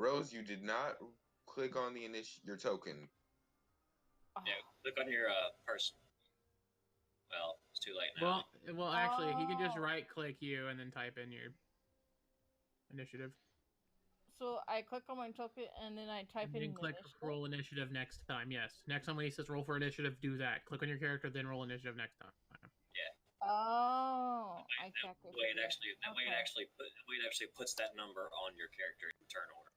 Rose, you did not click on the your token. Yeah, click on your person. Well, it's too late now. Well, actually, he can just right-click you and then type in your initiative. So I click on my token and then I type in You can click initiative? roll initiative next time. Yes, next time when he says roll for initiative, do that. Click on your character, then roll initiative next time. Yeah. Oh, that way it actually puts that number on your character in turn order.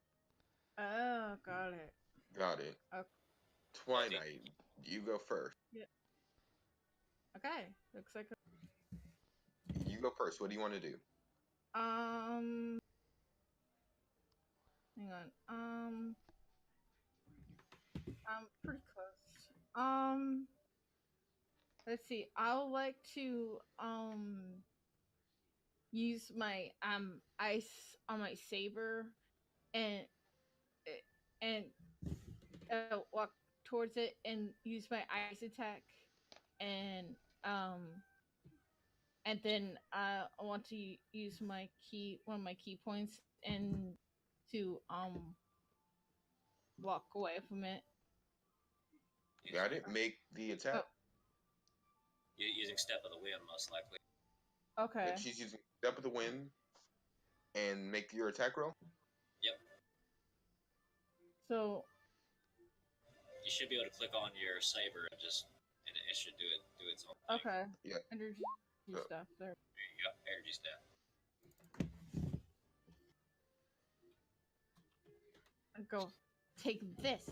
Oh, got it. Got it. Okay. Twilight, you go first. Yeah. Okay. Looks like. You go first. What do you want to do? Hang on. I'm pretty close. Let's see. I would like to use my ice on my saber and walk towards it and use my ice attack and then I want to use one of my key points and to walk away from it. Got it. Make the attack. Oh. You're using Step of the Wind, most likely. Okay. But she's using Step of the Wind and make your attack roll. Yep. So you should be able to click on your saber and it should do its own thing. Okay. Yeah. Energy stuff there. There you go. Energy staff. And go take this.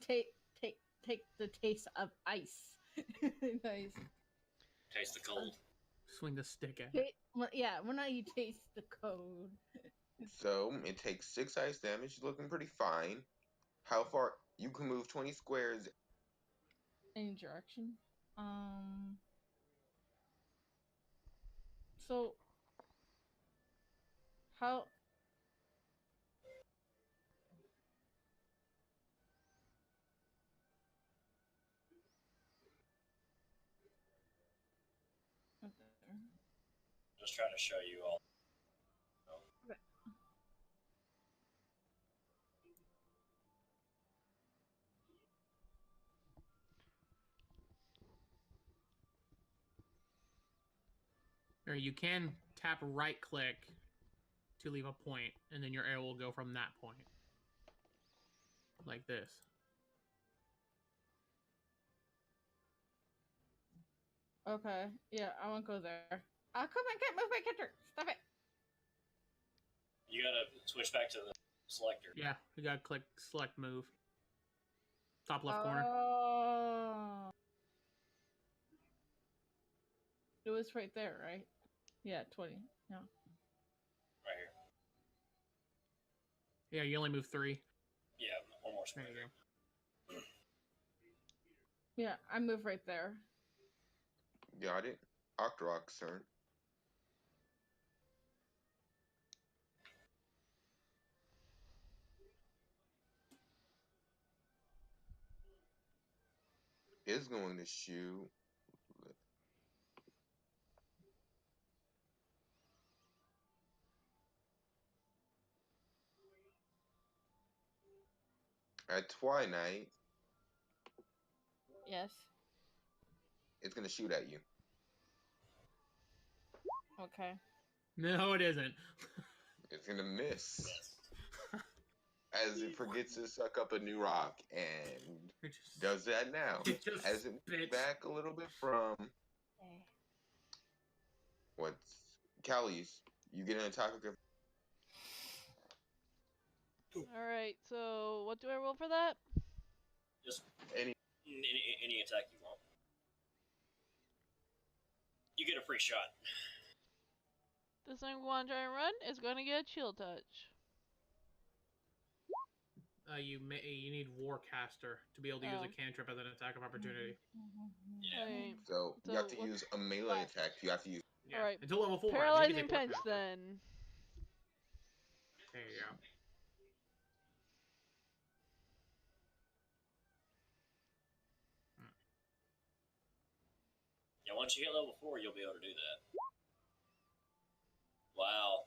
take the taste of ice. Nice. Taste the cold. Swing the stick at it. Yeah, when you taste the code. So it takes 6 ice damage. Looking pretty fine. How far? You can move 20 squares. Any direction. So how? Just trying to show you all. Oh. Okay. Or you can tap right-click to leave a point, and then your arrow will go from that point. Like this. Okay. Yeah, I won't go there. Come on, can't move my character. Stop it. You gotta switch back to the selector. Yeah, you gotta click select move. Top left corner. Oh. It was right there, right? Yeah, 20. No. Right here. Yeah, you only move 3. Yeah, one more square. There you go. Yeah, I move right there. Got it. Octorok's turn. Is going to shoot. At Twilight, Yes. it's going to shoot at you. Okay. No, it isn't. It's going to miss. As it forgets to suck up a new rock and does that now. As it moves back a little bit from what's Callie's, you get an attack of. Alright, so what do I roll for that? Just any attack you want. You get a free shot. This thing want to try and run is going to get a chill touch. You need Warcaster to be able to use a cantrip as an attack of opportunity. Yeah. Okay. So you have to use a melee attack. You have to use. Yeah. Alright. Until level 4. Paralyzing pinch then. There you go. Yeah, once you hit level 4, you'll be able to do that. Wow.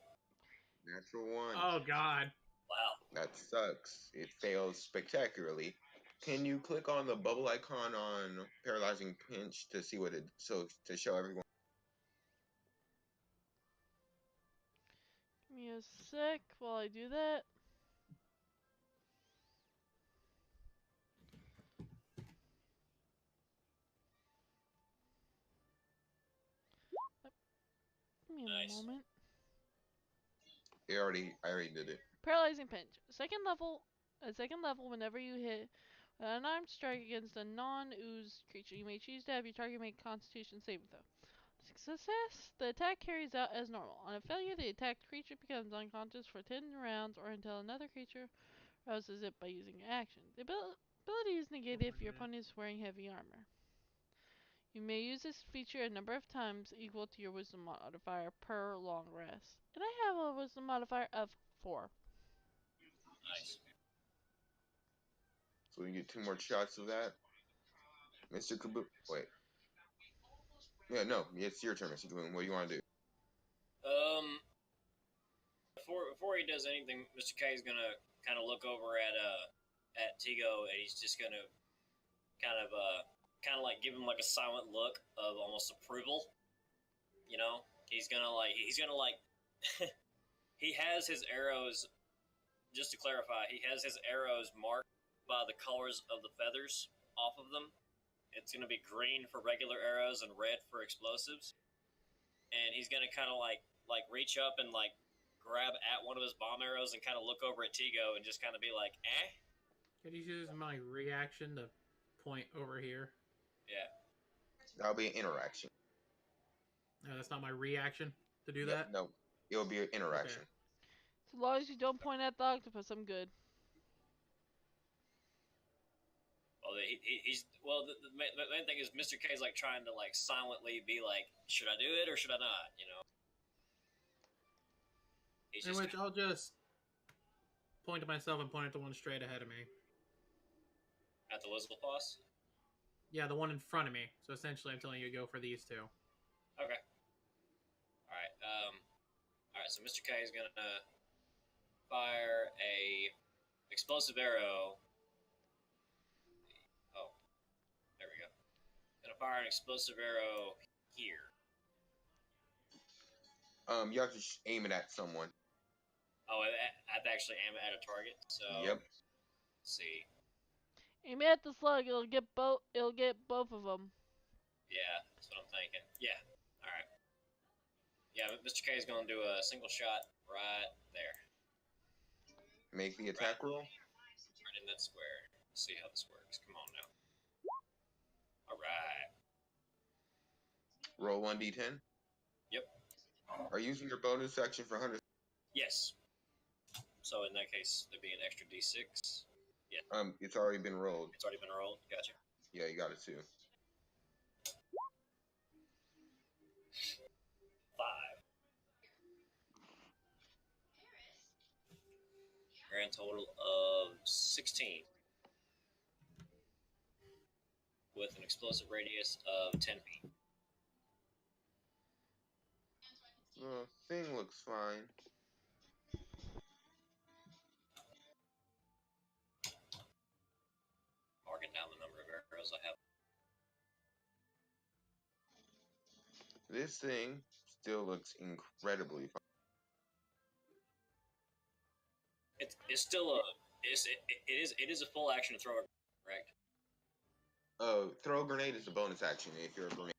Natural one. Oh God. Wow. That sucks. It fails spectacularly. Can you click on the bubble icon on paralyzing pinch to see what it to show everyone? Give me a sec while I do that. Give me a Nice. moment. I already did it. Paralyzing pinch. Second level. At second level, whenever you hit an unarmed strike against a non-ooze creature, you may choose to have your target make Constitution saving throw. Success, the attack carries out as normal. On a failure, the attacked creature becomes unconscious for 10 rounds or until another creature rouses it by using an action. The ability is negated if your opponent is wearing heavy armor. You may use this feature a number of times equal to your wisdom modifier per long rest. And I have a wisdom modifier of 4. Nice. So we get 2 more shots of that. Mr. Kaboom. Wait. Yeah, no. It's your turn, Mr. Kaboom. What do you want to do? Before he does anything, Mr. K is gonna kind of look over at Tigo, and he's just gonna kind of like give him like a silent look of almost approval. You know, he's gonna like he has his arrows. Just to clarify, he has his arrows marked by the colors of the feathers off of them. It's gonna be green for regular arrows and red for explosives. And he's gonna kind of like reach up and like grab at one of his bomb arrows and kind of look over at Tigo and just kind of be like, eh? Can you use my reaction to point over here? Yeah. That'll be an interaction. No, that's not my reaction to do that? No. It'll be an interaction. As Okay. long as you don't point at the octopus, I'm good. Well, the main thing is Mr. K is like trying to like silently be like, should I do it or should I not? You know. In which I'll just point to myself and point at the one straight ahead of me. At the Lizalfoss? Yeah, the one in front of me. So essentially, I'm telling you to go for these 2. Okay. Alright, alright, so Mr. K is gonna fire a explosive arrow. Oh, there we go. Gonna fire an explosive arrow here. You have to aim it at someone. Oh, I have to actually aim it at a target, so... Yep. Let's see. Aim at the slug, it'll get both of them. Yeah, that's what I'm thinking. Yeah, alright. Yeah, Mr. K is gonna do a single shot right there. Make the attack roll. Right in that square. Let's see how this works. Come on now. Alright. Roll 1d10. Yep. Are you using your bonus action for 100? Yes. So in that case, there'd be an extra d6. Yeah. It's already been rolled. It's already been rolled. Gotcha. Yeah, you got it too. 5. Grand total of 16. With an explosive radius of 10 feet. The thing looks fine. Marking down the number of arrows I have. This thing still looks incredibly fine. It's still a it is a full action to throw a correct? Throw a grenade is a bonus action if you're a grenade.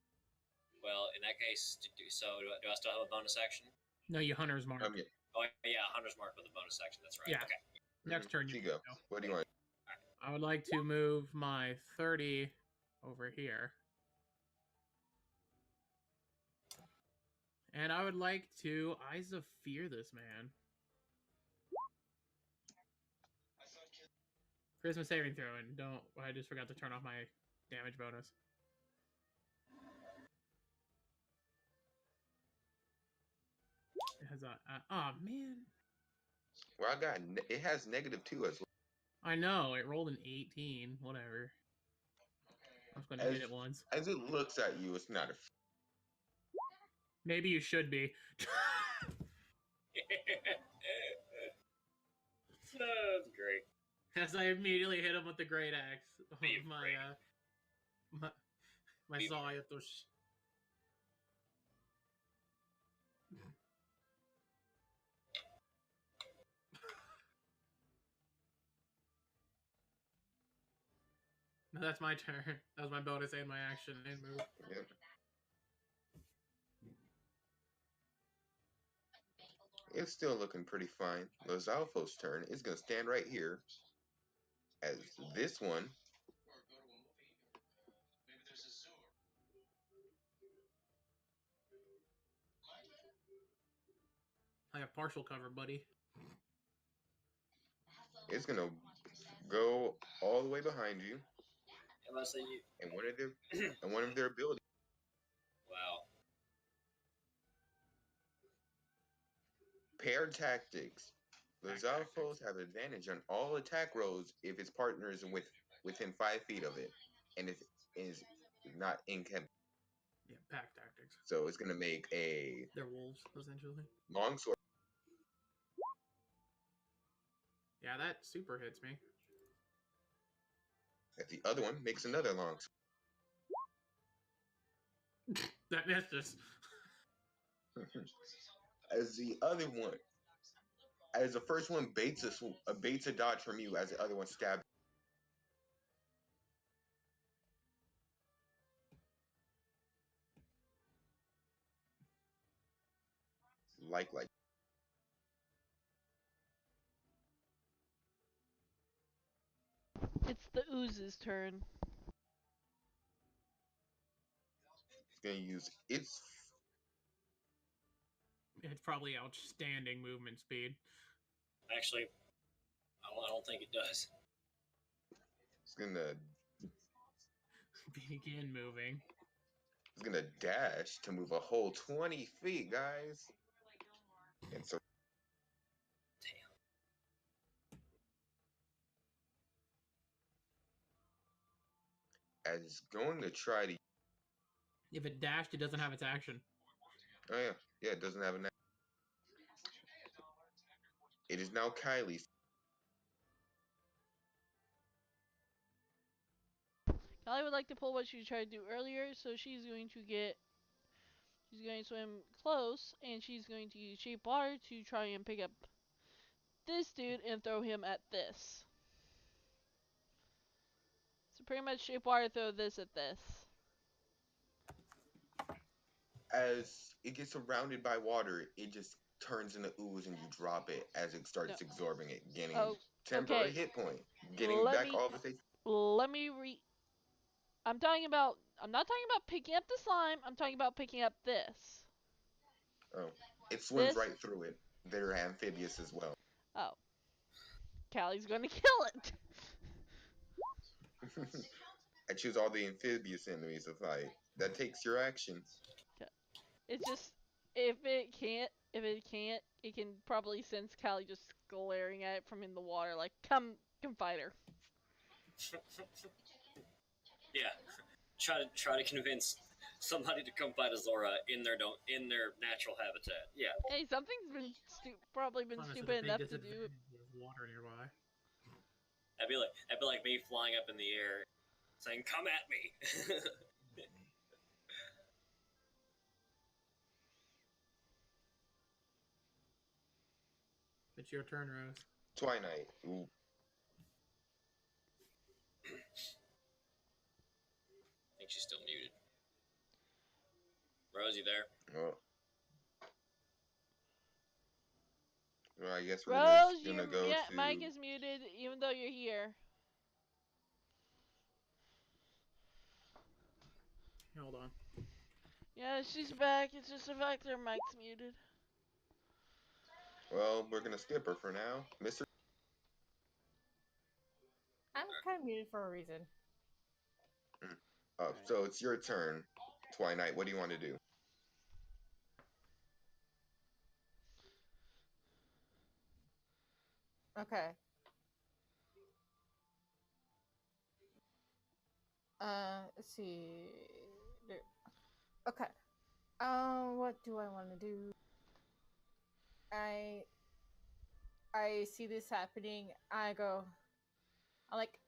Well, in that case, do I still have a bonus action? No, you Hunter's Mark. Yeah. Oh yeah, Hunter's Mark with a bonus action. That's right. Yeah. Okay. Next turn, you go. What do you want? I would like to move my 30 over here. And I would like to Eyes of Fear this man. Charisma saving throw, and I just forgot to turn off my damage bonus. It has oh man. Well, it has -2 as well. I know, it rolled an 18, whatever. I'm just gonna hit it once. As it looks at you, it's not a... Maybe you should be. As I immediately hit him with the great axe. My Zayatoshi. No, that's my turn. That was my bonus and my action and move. Yep. It's still looking pretty fine. Lozalfo's turn is going to stand right here as this one I have partial cover, buddy. is going to go all the way behind you. I say you. And one of their abilities. Wow. Paired tactics. Lozalfos have advantage on all attack rolls if its partner is within 5 feet of it, and if it is not incapable. Yeah, pack tactics. So it's gonna make a. They're wolves, essentially. Longsword. Yeah, that super hits me. If the other one makes another longsword. That misses. As the other one, as the first one baits a dodge from you, as the other one stabs. Like. It's the ooze's turn. It's gonna use its. It's probably outstanding movement speed. Actually, I don't think it does. It's gonna begin moving. It's gonna dash to move a whole 20 feet, guys. And so. As it's going to try to. If it dashed, it doesn't have its action. Oh yeah, yeah, it doesn't have an. It is now Kylie's. Kylie would like to pull what she tried to do earlier, so she's going to swim close, and she's going to use Shape Water to try and pick up this dude and throw him at this. So pretty much Shape Water, throw this at this. As it gets surrounded by water, it just turns into ooze and you drop it as it starts absorbing it, getting temporary hit point, getting back all of its. I'm not talking about picking up the slime, I'm talking about picking up this. Oh, it swims right through it. They're amphibious as well. Oh. Callie's gonna kill it. I choose all the amphibious enemies to fight. That takes your action. It's just, if it can't, it can probably sense Callie just glaring at it from in the water, like, come fight her. Yeah, try to convince somebody to come fight Azora in their natural habitat. Yeah. Hey, something's been probably been stupid enough to do. Water nearby. That'd be like me flying up in the air, saying, "Come at me." It's your turn, Rose. Twilight. Ooh. I think she's still muted. Rose, you there? Well, I guess we're Rose, gonna go to. Mike is muted, even though you're here. Hold on. Yeah, she's back. It's just the fact that her mic's muted. Well, we're gonna skip her for now, Mr. I'm kind of muted for a reason. So it's your turn, Twilight. What do you want to do? Okay. Let's see. Okay. What do I want to do? I see this happening. I go, I'm like,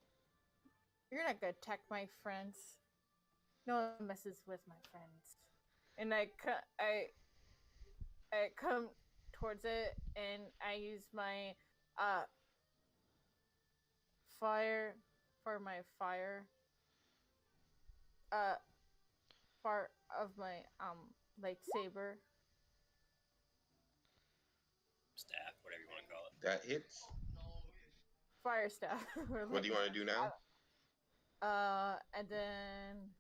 you're not gonna attack my friends. No one messes with my friends. And I come towards it, and I use my fire for my fire. Part of my lightsaber. Staff, whatever you want to call it. That hits. Fire staff. What do you want to do now? And then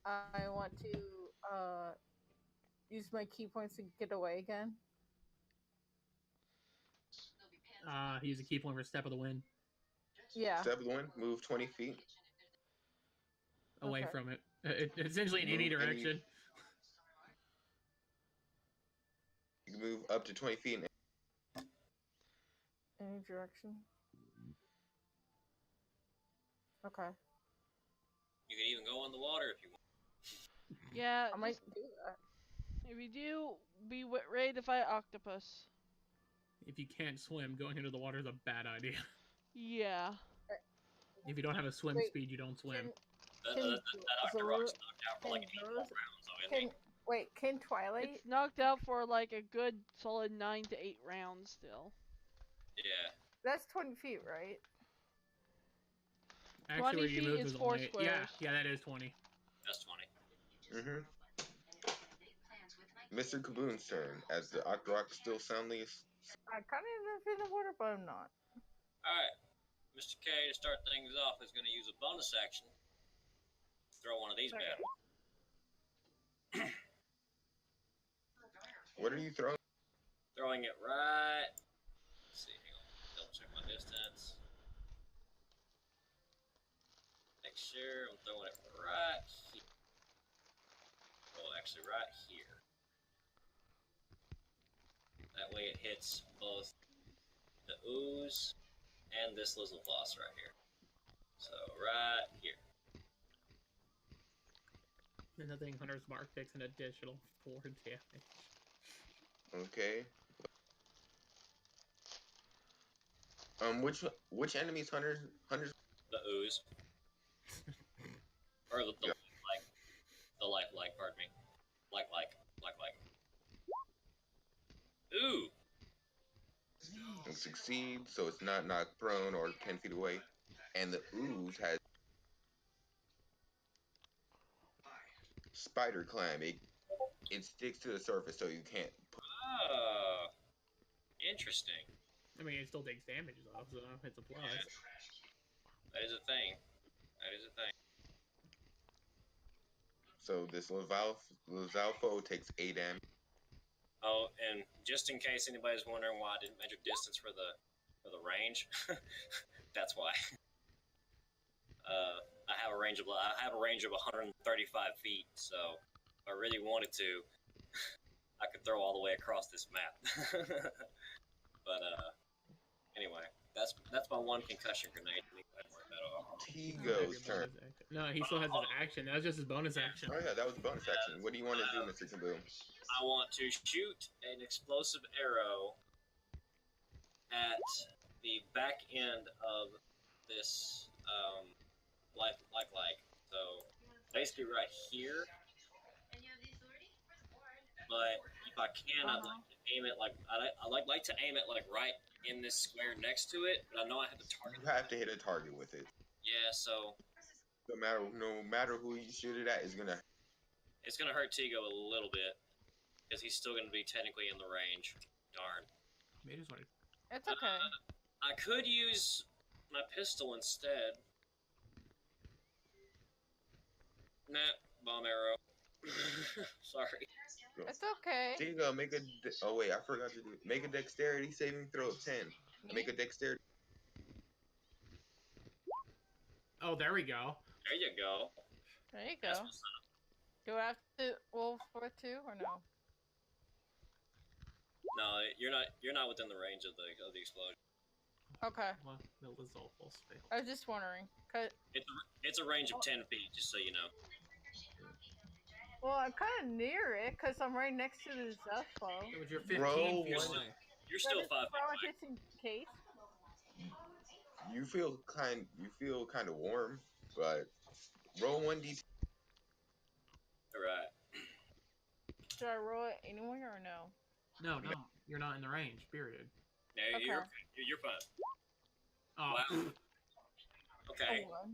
I want to use my key points to get away again. Use a key point for Step of the Wind. Yeah. Step of the Wind, move 20 feet. Away from it. Essentially in any direction. You can move up to 20 feet. Any direction. Okay. You can even go in the water if you want. Yeah, I might do that. If you do, be ready to fight octopus. If you can't swim, going into the water is a bad idea. Yeah. If you don't have a swim speed, you don't swim. That Octorok's knocked out for like 8 rounds, though, isn't he? Can Twilight? It's knocked out for like a good solid 9 to 8 rounds still. Yeah. That's 20 feet, right? Actually, 20 where you feet moved is was 4 only... squares. Yeah, that is 20. That's 20. Mr. Kaboom's turn, as the Octorok still soundly is. I kind of live in the water, but I'm not. Alright. Mr. K, to start things off, is going to use a bonus action. Throw one of these bad ones. What are you throwing? Throwing it right. Let's see, hang on. Double check my distance. Make sure I'm throwing it right here. Well, actually, right here. That way it hits both the ooze and this little boss right here. So, right here. And the thing Hunter's Mark takes an additional 4 damage. Okay. Which enemies hunters? The ooze. Or the lifelike, pardon me. Like. Ooh! It succeeds, so it's not knocked prone or 10 feet away. And the ooze has spider climb. It sticks to the surface, so you can't. Oh, interesting. I mean, it still takes damage though, so it's a plus. Yeah. That is a thing. So this Lizalfo takes 8 damage. Oh, and just in case anybody's wondering why I didn't measure distance for the range, that's why. I have a range of 135 feet, so if I really wanted to, I could throw all the way across this map. But anyway, that's my one concussion grenade. Tigo's turn. No, he still has his action. That was just his bonus action. Oh yeah, that was a bonus action. What do you want to do, Mr. Kaboom? I want to shoot an explosive arrow at the back end of this like. So basically right here. But if I can, I'd like to aim it I like to aim it like right in this square next to it. But I know I have to target. You have to hit a target with it. Yeah, so no matter who you shoot it at, it's gonna hurt Tigo a little bit because he's still gonna be technically in the range. Darn. It's okay. I could use my pistol instead. Nah, bomb arrow. Sorry. It's okay. Tigo, make a. Oh wait, I forgot to do. Make a dexterity saving throw of 10. Make a dexterity. Oh, there we go. There you go. There you go. Do I have to roll for it too, or no? No, you're not within the range of the explosion. Okay. Well, the Lizalfos failed. I was just wondering. It's a range of 10 feet, just so you know. Well, I'm kind of near it because I'm right next to the Zepho. Yeah, but you're 15 feet away. You're still 5 feet away. Just in case. You feel kind of warm, but roll 1d. Alright. Should I roll it anyway or no? No, you're not in the range. Period. Yeah, Okay. you're fine. Oh. Wow. Okay. Oh,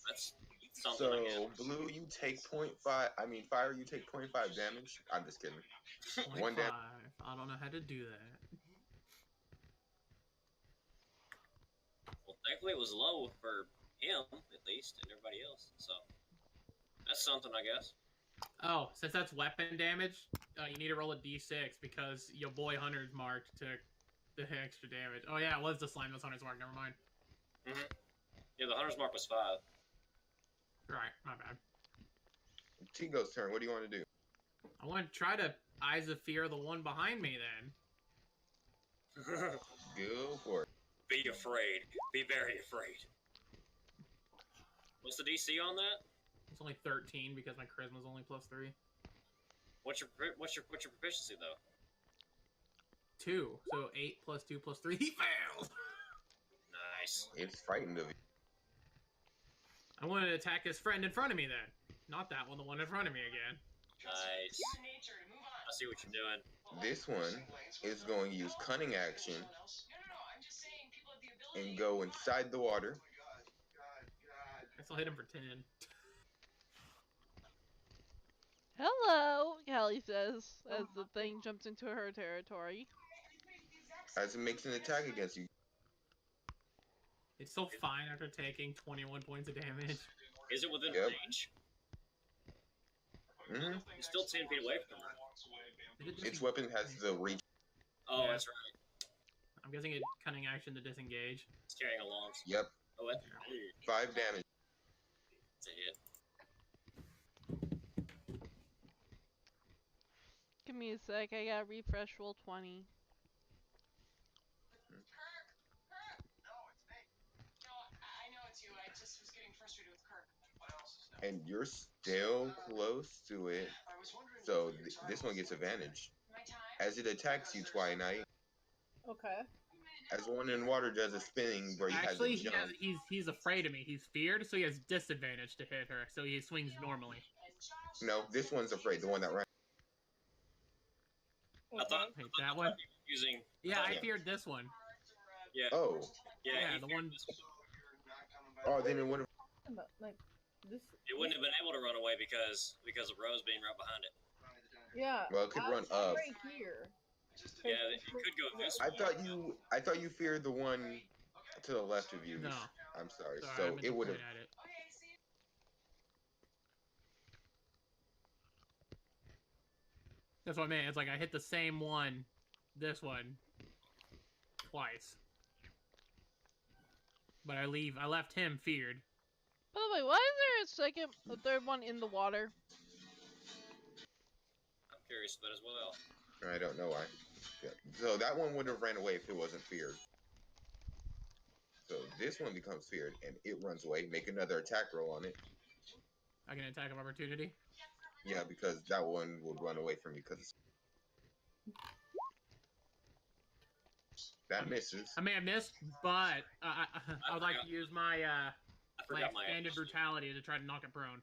That's something, I guess. So blue, you take 0.5. I mean, fire, you take 0.5 damage. I'm just kidding. 0.5. I don't know how to do that. Well, thankfully it was low for him, at least, and everybody else. So that's something, I guess. Oh, since that's weapon damage, you need to roll a d6 because your boy Hunter's Mark took the extra damage. Oh yeah, it was the slime that's Hunter's Mark. Never mind. Yeah, the Hunter's Mark was 5. Right, my bad. Tigo's turn. What do you want to do? I want to try to Eyes of Fear the one behind me then. Go for it. Be afraid. Be very afraid. What's the DC on that? It's only 13 because my charisma's only +3. What's your proficiency though? 2, so 8 + 2 + 3. He failed. Nice. It's frightened of you. I want to attack his friend in front of me then. Not that one, the one in front of me again. Nice. I see what you're doing. This one is going to use cunning action and go inside the water. I still hit him for 10. Hello, Callie says, as the thing jumps into her territory. As it makes an attack against you. It's still fine after taking 21 points of damage. Is it within range? Mm-hmm. You're still 10 feet away from her. Its weapon has the reach. Oh, Yeah. that's right. I'm guessing it cunning action to disengage. It's carrying a long. Yep. Oh, that's 5 damage. It's a hit. Give me a sec, I got refresh roll 20. And you're still close to it. So this one gets advantage. As it attacks you, Twilight. okay. As one in water does a spinning where you Actually, have to jump. he's afraid of me. He's feared, so he has disadvantage to hit her. So he swings normally. No, this one's afraid. The one that ran. I thought that one. Using. Yeah, I feared this one. Yeah. Oh. Yeah, the one. Oh, then it would have. Like this. It wouldn't have been able to run away because of Rose being right behind it. Yeah. Well, it could run up. Right here. Yeah, it could go this way. I thought you feared the one to the left of you. No. I'm sorry. Sorry, So it would have. That's what I meant. It's like I hit the same one, this one, twice. But I left him feared. By the way, why is there a third one in the water? I'm curious of that as well. I don't know why. Yeah. So that one would have ran away if it wasn't feared. So this one becomes feared, and it runs away. Make another attack roll on it. I can attack of opportunity? Yeah, because that one would run away from you because that misses. I may have missed, but I would like to use my expanded brutality to try to knock it prone.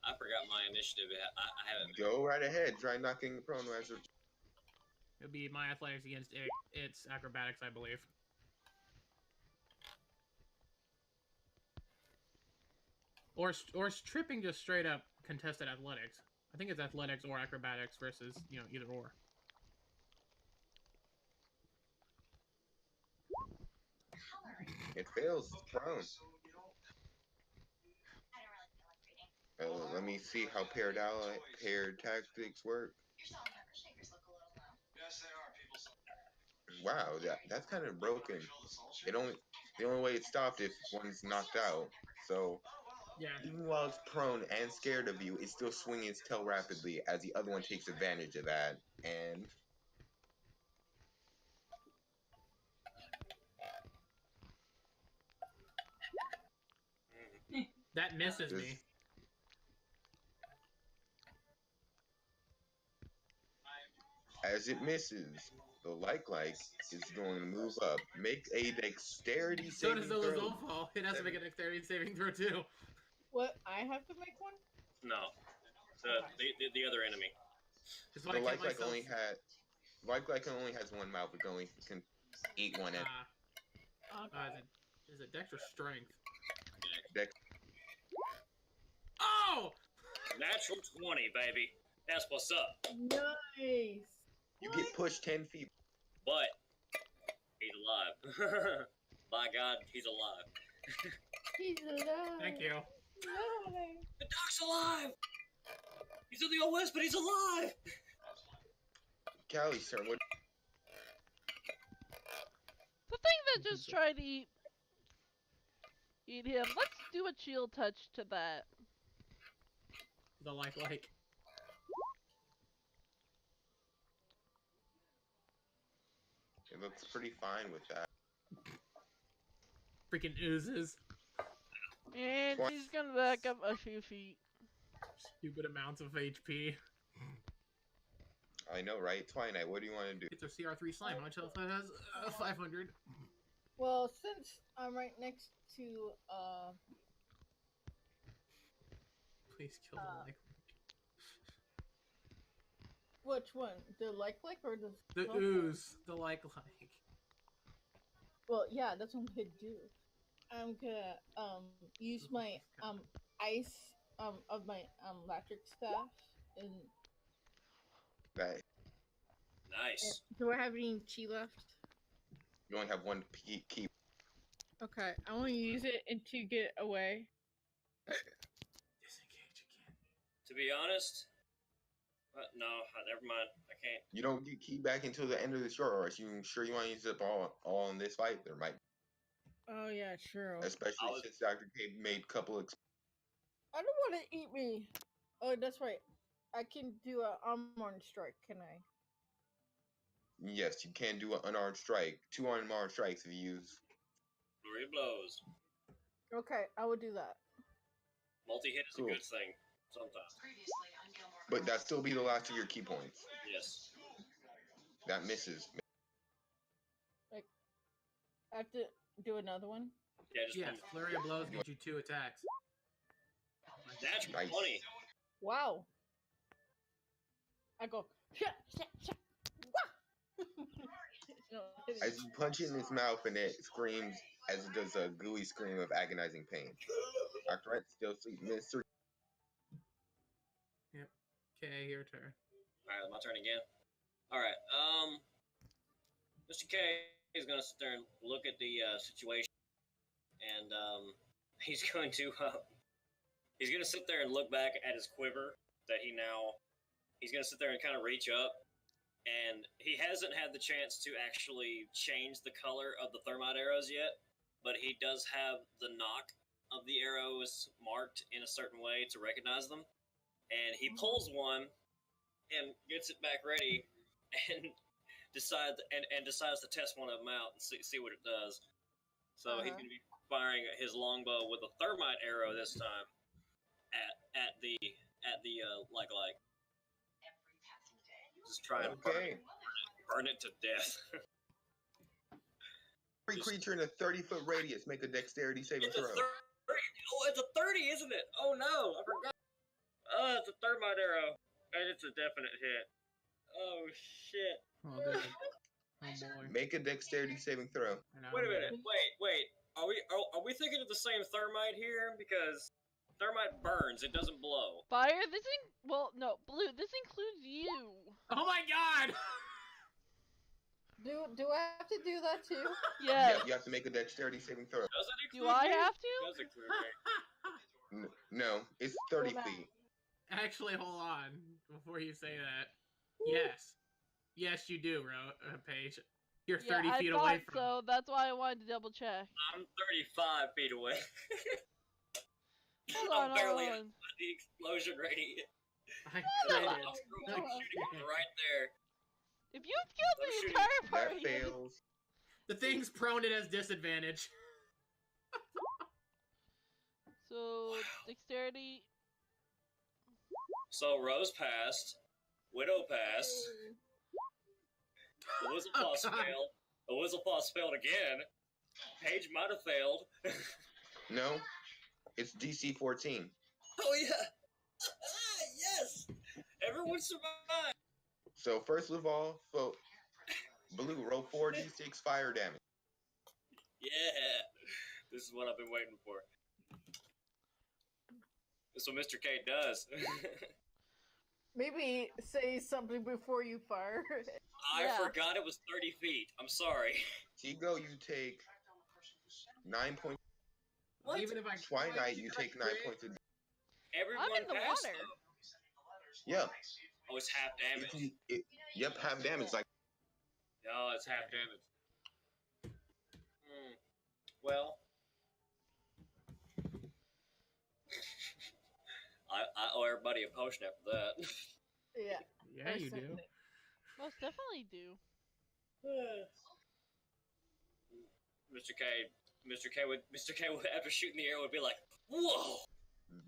I forgot my initiative. I haven't. Go right ahead. Try knocking the prone wizard. It'll be my athletics against its acrobatics, I believe. Or is tripping just straight up contested athletics? I think it's athletics or acrobatics versus, either or. It fails. It's prone. Let me see how paired tactics work. Wow, that's kind of broken. The only way it stopped if one's knocked out. So yeah. Even while it's prone and scared of you, it's still swinging its tail rapidly as the other one takes advantage of that. And that misses me. As it misses, the like is going to move up. Make a dexterity So saving does throw. the Zolfo. It has to make a dexterity saving throw too. What? I have to make one? No, the other enemy. Just The like like myself. only has one mouth. It can eat one. Okay. Is it dex or strength? Dex. Oh! Natural 20, baby. That's what's up. Nice. You get pushed 10 feet. But he's alive. By God, he's alive. He's alive. Thank you. Alive. The doc's alive. He's in the old west, but he's alive. Callie, sir, what? The thing that just tried to eat him. Let's do a chill touch to that. The like. It looks pretty fine with that. Freaking oozes. And he's gonna back up a few feet. Stupid amounts of HP. I know, right? Twilight, what do you want to do? It's a CR3 slime. How much health it has? 500. Well, since I'm right next to Please kill the like. which one? The like or The ooze. The like. Well, yeah, that's what I'm gonna do. I'm gonna use my ice of my electric staff and. Right. Nice. Do I have any chi left? You only have one key. Okay, I want to use it and to get away. Disengage again. To be honest, no, never mind. I can't. You don't get key back until the end of the short rest. You sure you want to use it all in this fight? There might. Oh yeah, sure. Especially since Dr. K made a couple of. I don't want to eat me. Oh, that's right. I can do an unarmed strike, can I? Yes, you can do an unarmed strike. 2 unarmed strikes if you use. 3 blows. Okay, I will do that. Multi-hit is Cool. a good thing sometimes. But that still be the last of your key points. Yes. That misses. Like, I have to do another one? Yeah, just Yes, one. flurry of blows gives you 2 attacks. Natural Nice. 20. Wow. I go, no, As you punch it in its mouth and it screams as it does a gooey scream of agonizing pain. Dr. Wright still sleep. Mr. Yep. Okay, your turn. Alright, my turn again. Alright, Mr. K is gonna sit there and look at the situation, and he's going to sit there and look back at his quiver that he's gonna sit there and kind of reach up, and he hasn't had the chance to actually change the color of the thermite arrows yet, but he does have the knock of the arrows marked in a certain way to recognize them, and he pulls one and gets it back ready and decides to test one of them out and see what it does. So he's going to be firing his longbow with a thermite arrow this time at the like. Just try and burn it to death. Every creature in a 30-foot radius make a dexterity saving throw. It's a 30, isn't it? Oh no, I forgot. It's a thermite arrow, and it's a definite hit. Oh shit! Oh, dude. Oh boy. Make a dexterity saving throw. Wait a minute. Wait. Are we thinking of the same thermite here? Because thermite burns; it doesn't blow. Fire. Well, no, blue. This includes you. Oh my god! Do I have to do that too? Yes. Yeah, you have to make a dexterity saving throw. Does it include Do I me? have to? It does include me. No, it's 30 feet. Actually, hold on before you say that. Yes. Yes, you do, Paige. You're 30 feet I away thought from. so. That's why I wanted to double check. I'm 35 feet away. Hold I'm barely on. at the explosion radius. I I'm created. shooting right there. If you've killed the shooting. entire That party, fails. The thing's prone it as disadvantage. so dexterity. So Rose passed, Widow passed, The Wizzlepaws failed. The Wizzlepaws failed again. Paige might have failed. No, it's DC 14. Oh yeah. Yes. Everyone survived. So first of all, Blue, roll 4d6 fire damage. Yeah. This is what I've been waiting for. This is what Mr. K does. Maybe say something before you fire. I forgot it was 30 feet. I'm sorry. Tigo, you take 9 points. What? Even if I Twilight, you take 9 points of damage. Everyone I'm in the passed, water. though. Yeah. Oh, it's half damage. Yep, half damage. Like. Oh, it's half damage. Well, I owe everybody a potion after that. Yeah. Yeah, you do. Most definitely do. Mr. K would after shooting the arrow would be like, "Whoa!"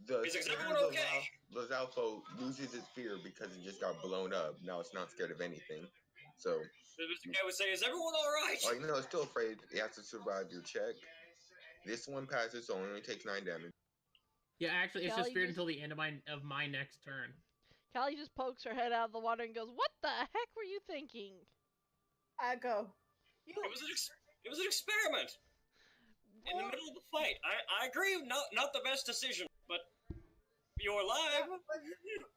The Is spirit everyone of okay? Lizalfo loses its fear because it just got blown up. Now it's not scared of anything. So Mr. K would say, "Is everyone all right?" oh, it's still afraid. It has to survive your check. This one passes, so it only takes 9 damage. Yeah, actually, it's just Callie feared just- until the end of my next turn. Callie just pokes her head out of the water and goes, "What the heck were you thinking?" I go. It was an experiment. In the middle of the fight. I agree, not the best decision, but you're alive. That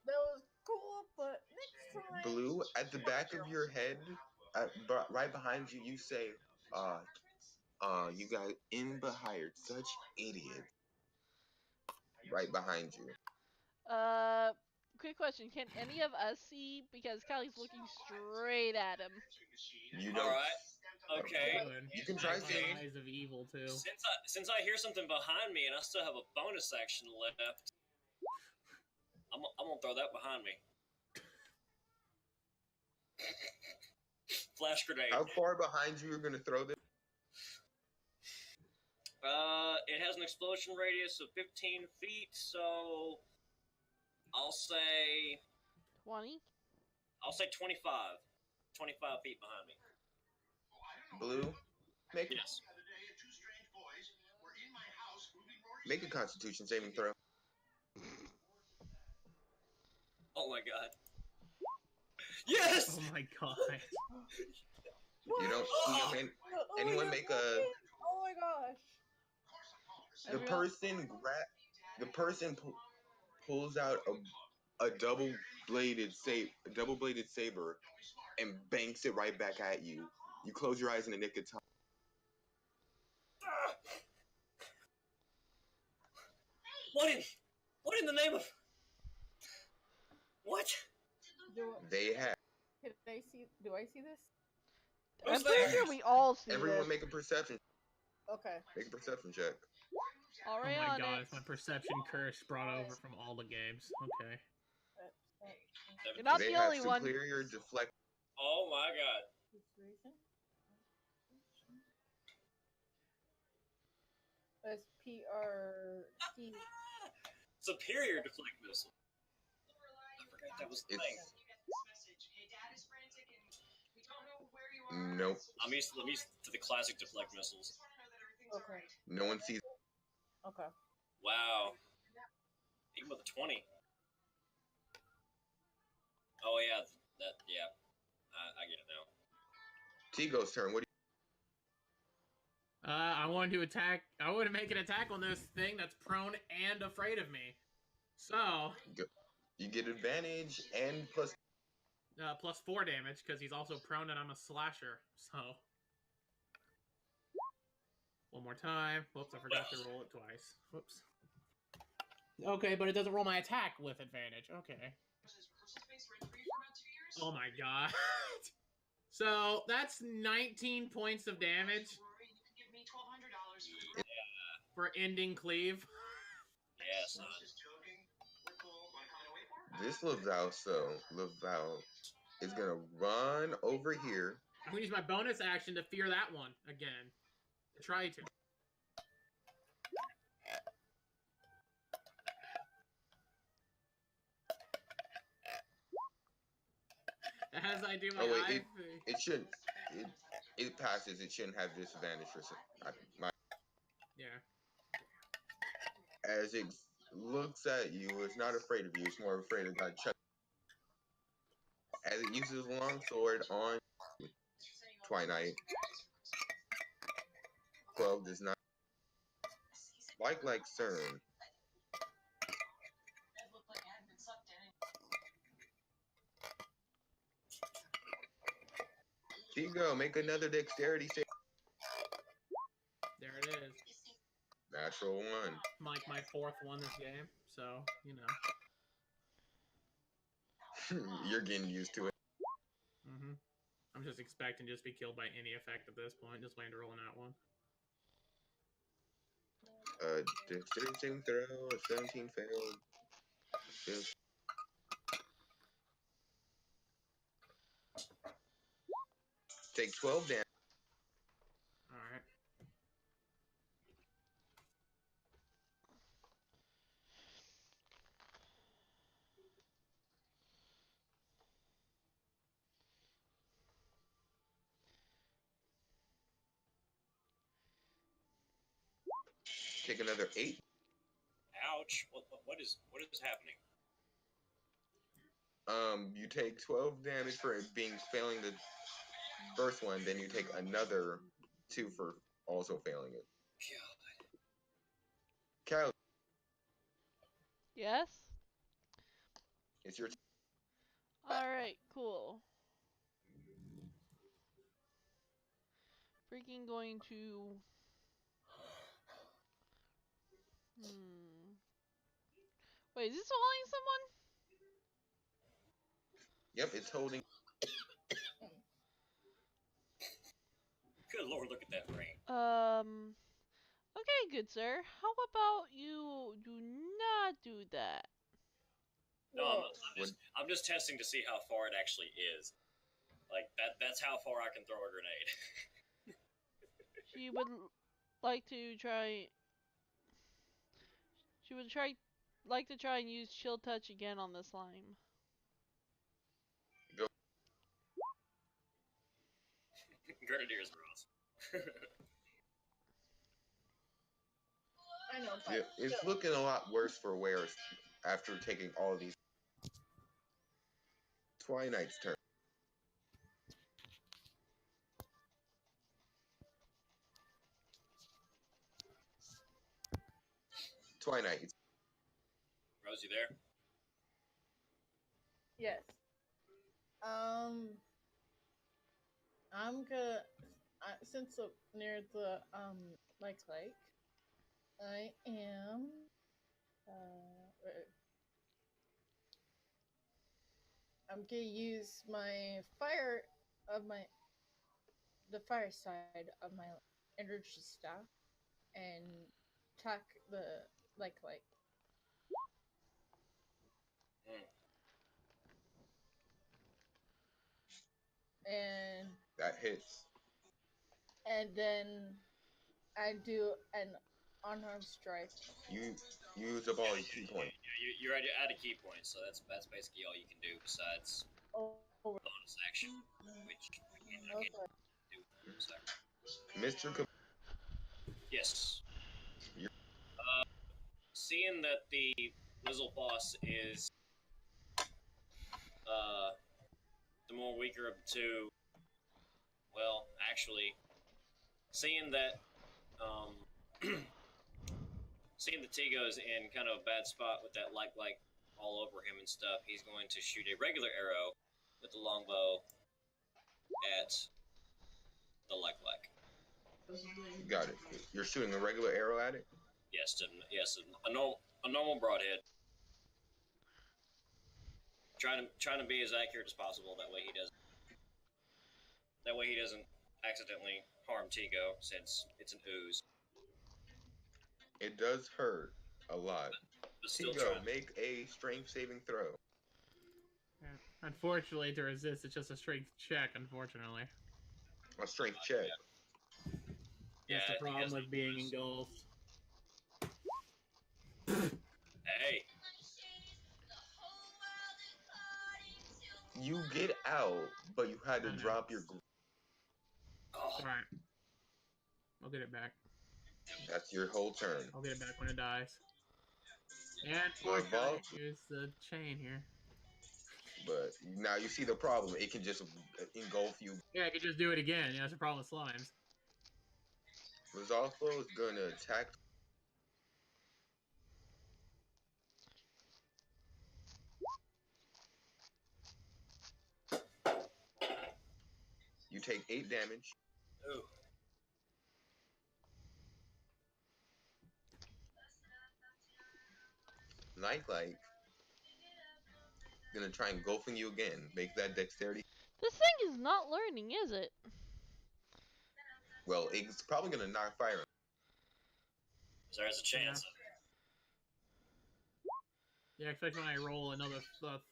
was cool, but next time. Blue, at the back of your head, right behind you, you say, you guys hired such idiots. Right behind you. Quick question. Can any of us see? Because Callie's looking straight at him. You don't. Alright. Okay. You can try seeing. Eyes of evil, too. Since I hear something behind me and I still have a bonus action left, I'm gonna throw that behind me. Flash grenade. How far behind you are going to throw this? It has an explosion radius of 15 feet, so I'll say 20? I'll say 25. 25 feet behind me. Blue, make a Constitution saving throw. Oh my god. Yes! Oh my god. You don't. Anyone make a? Oh my gosh. The person pulls out a double-bladed saber and banks it right back at you. You close your eyes in the nick of time. What in the name of what? They have. Do I see this? I'm pretty sure we all see Everyone this. make a perception. Okay. Make a perception check. Already oh my on god, it. it's my perception curse brought over from all the games. Okay. You're not They the have only one. superior deflect. Oh my god. SPRT. Superior deflect missile. I forgot that was the thing. Nope. I'm used to the classic deflect missiles. Okay. No one sees. Okay. Wow. Even with a 20. Oh yeah, I get it now. Tigo's turn. What do I wanted to attack. I want to make an attack on this thing that's prone and afraid of me. So you get advantage and plus. Plus 4 damage because he's also prone and I'm a slasher. So one more time. Whoops, I forgot to roll it twice. Whoops. Okay, but it doesn't roll my attack with advantage. Okay. Oh my god. So that's 19 points of damage for ending cleave. Yeah, son. This Laval is gonna run over here. I'm gonna use my bonus action to fear that one again. Try to. As I do my it shouldn't. it passes. It shouldn't have disadvantage for my. Yeah. As it looks at you, it's not afraid of you. It's more afraid of God. As it uses a long sword on Twilight, 12 does not like CERN. Tigo, make another dexterity save. There it is. Natural one. Like my 4th one this game, so you know. You're getting used to it. Mm-hmm. I'm just expecting just be killed by any effect at this point. Just waiting to roll an out one. Dexterity saving throw. 17 failed. Take 12 damage. All right. Take another 8. Ouch! What is happening? You take 12 damage for it failing the first one, then you take another 2 for also failing it. God. Cal, Yes? it's your Alright, cool. Freaking going to... Wait, is this following someone? Yep, it's holding. Good lord, look at that rain. Okay, good sir. How about you do not do that? No, I'm just testing to see how far it actually is. Like that's how far I can throw a grenade. She would like to try... She would like to try and use chill touch again on the slime. Go. Grenadiers are awesome. I know, but Yeah, it's looking a lot worse for Wares after taking all these. Twilight's turn. Twilight. Rosie there? yes. I'm gonna since near the lake, I am I'm gonna use my the fire side of my energy staff and attack the lake. And That hits. and then I do an unarmed strike. You use up all your key points. You're at a key point, so that's basically all you can do besides Over. bonus action, which I can't Okay. do. So. Mr. Yes. Seeing that the Lizzle boss is the more weaker of the two, well, actually, seeing that seeing the Tigo's in kind of a bad spot with that like all over him and stuff, he's going to shoot a regular arrow with the longbow at the like. You got it. You're shooting a regular arrow at it? Yes, a normal broadhead. Trying to be as accurate as possible. That way he doesn't accidentally harm Tigo, since it's an ooze. It does hurt a lot. But still Tigo, make a strength saving throw. Yeah. Unfortunately, to resist, it's just a strength check. Unfortunately. A strength check. That's the problem with being engulfed. Hey. You get out, but you had to drop your. Alright. I'll get it back. That's your whole turn. I'll get it back when it dies. And poor Well, guy, Evolve. here's the chain here. But now you see the problem. It can just engulf you. Yeah, I could just do it again. Yeah, that's the problem with slimes. Rosalfo is gonna attack. You take 8 damage. Ooh. Nightlight gonna try engulfing you again. Make that dexterity. This thing is not learning, is it? Well, it's probably gonna knock fire. There's a chance. Yeah, especially when I roll another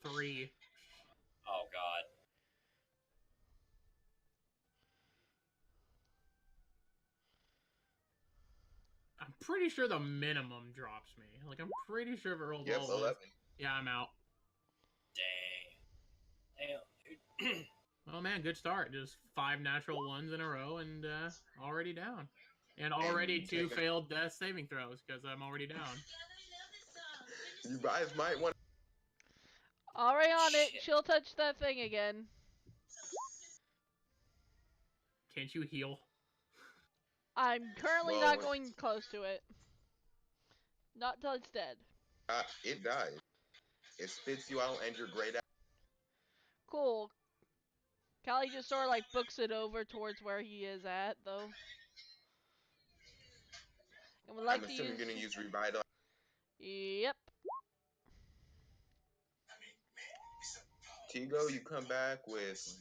3. Oh god. I'm pretty sure the minimum drops me. Like, I'm pretty sure if it rolls Yep, all of 11. Yeah, I'm out. Dang. Damn, dude. Oh man, good start. Just 5 natural ones in a row and already down. And already 2 failed death saving throws because I'm already down. You guys might want. Already on it. Shit. She'll touch that thing again. Can't you heal? I'm currently Well, not going close to it. Not till it's dead. It dies. It spits you out and you're grayed out. Cool. Callie just sort of like books it over towards where he is at, though. And would like I'm to assuming use. you're gonna use Revital. Yep. Tigo, you come back with.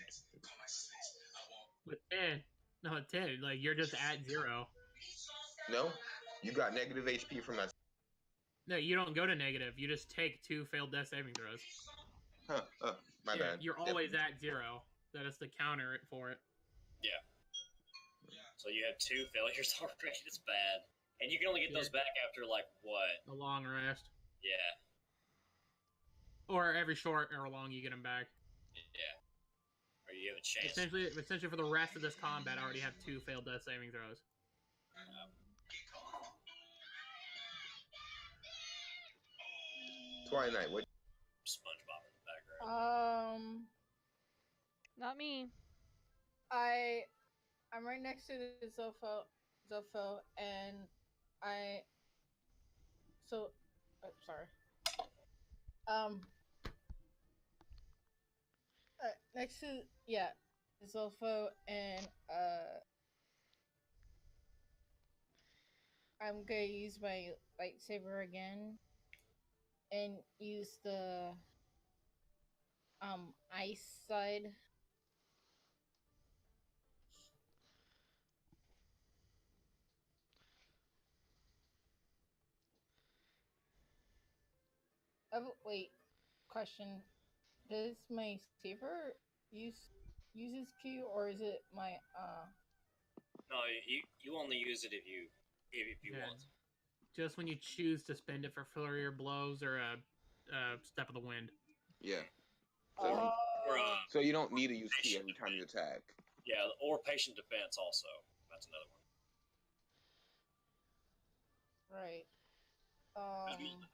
With 10. No, 10. Like, you're just at 0. No? You got negative HP from that. No, you don't go to negative. You just take 2 failed death saving throws. Huh. My Yeah, bad. you're always at 0. That is the counter it for it. Yeah. So you have 2 failures already. It's bad. And you can only get those back after, like, what? A long rest. Yeah. Or every short or long you get them back. Yeah. Or you have a chance. Essentially for the rest of this combat, I already have 2 failed death saving throws. Twilight, what? SpongeBob in the background. Not me. I'm right next to the Zofo, and sorry. Next to Zolfo, and I'm gonna use my lightsaber again, and use the ice side. Wait, question. Does my saber uses Q, or is it my No, you only use it if you Yeah. want. Just when you choose to spend it for flurry or blows or a step of the wind. Yeah. Or, So you don't need to use Ki every time you attack. yeah, or patient defense also. That's another one. right?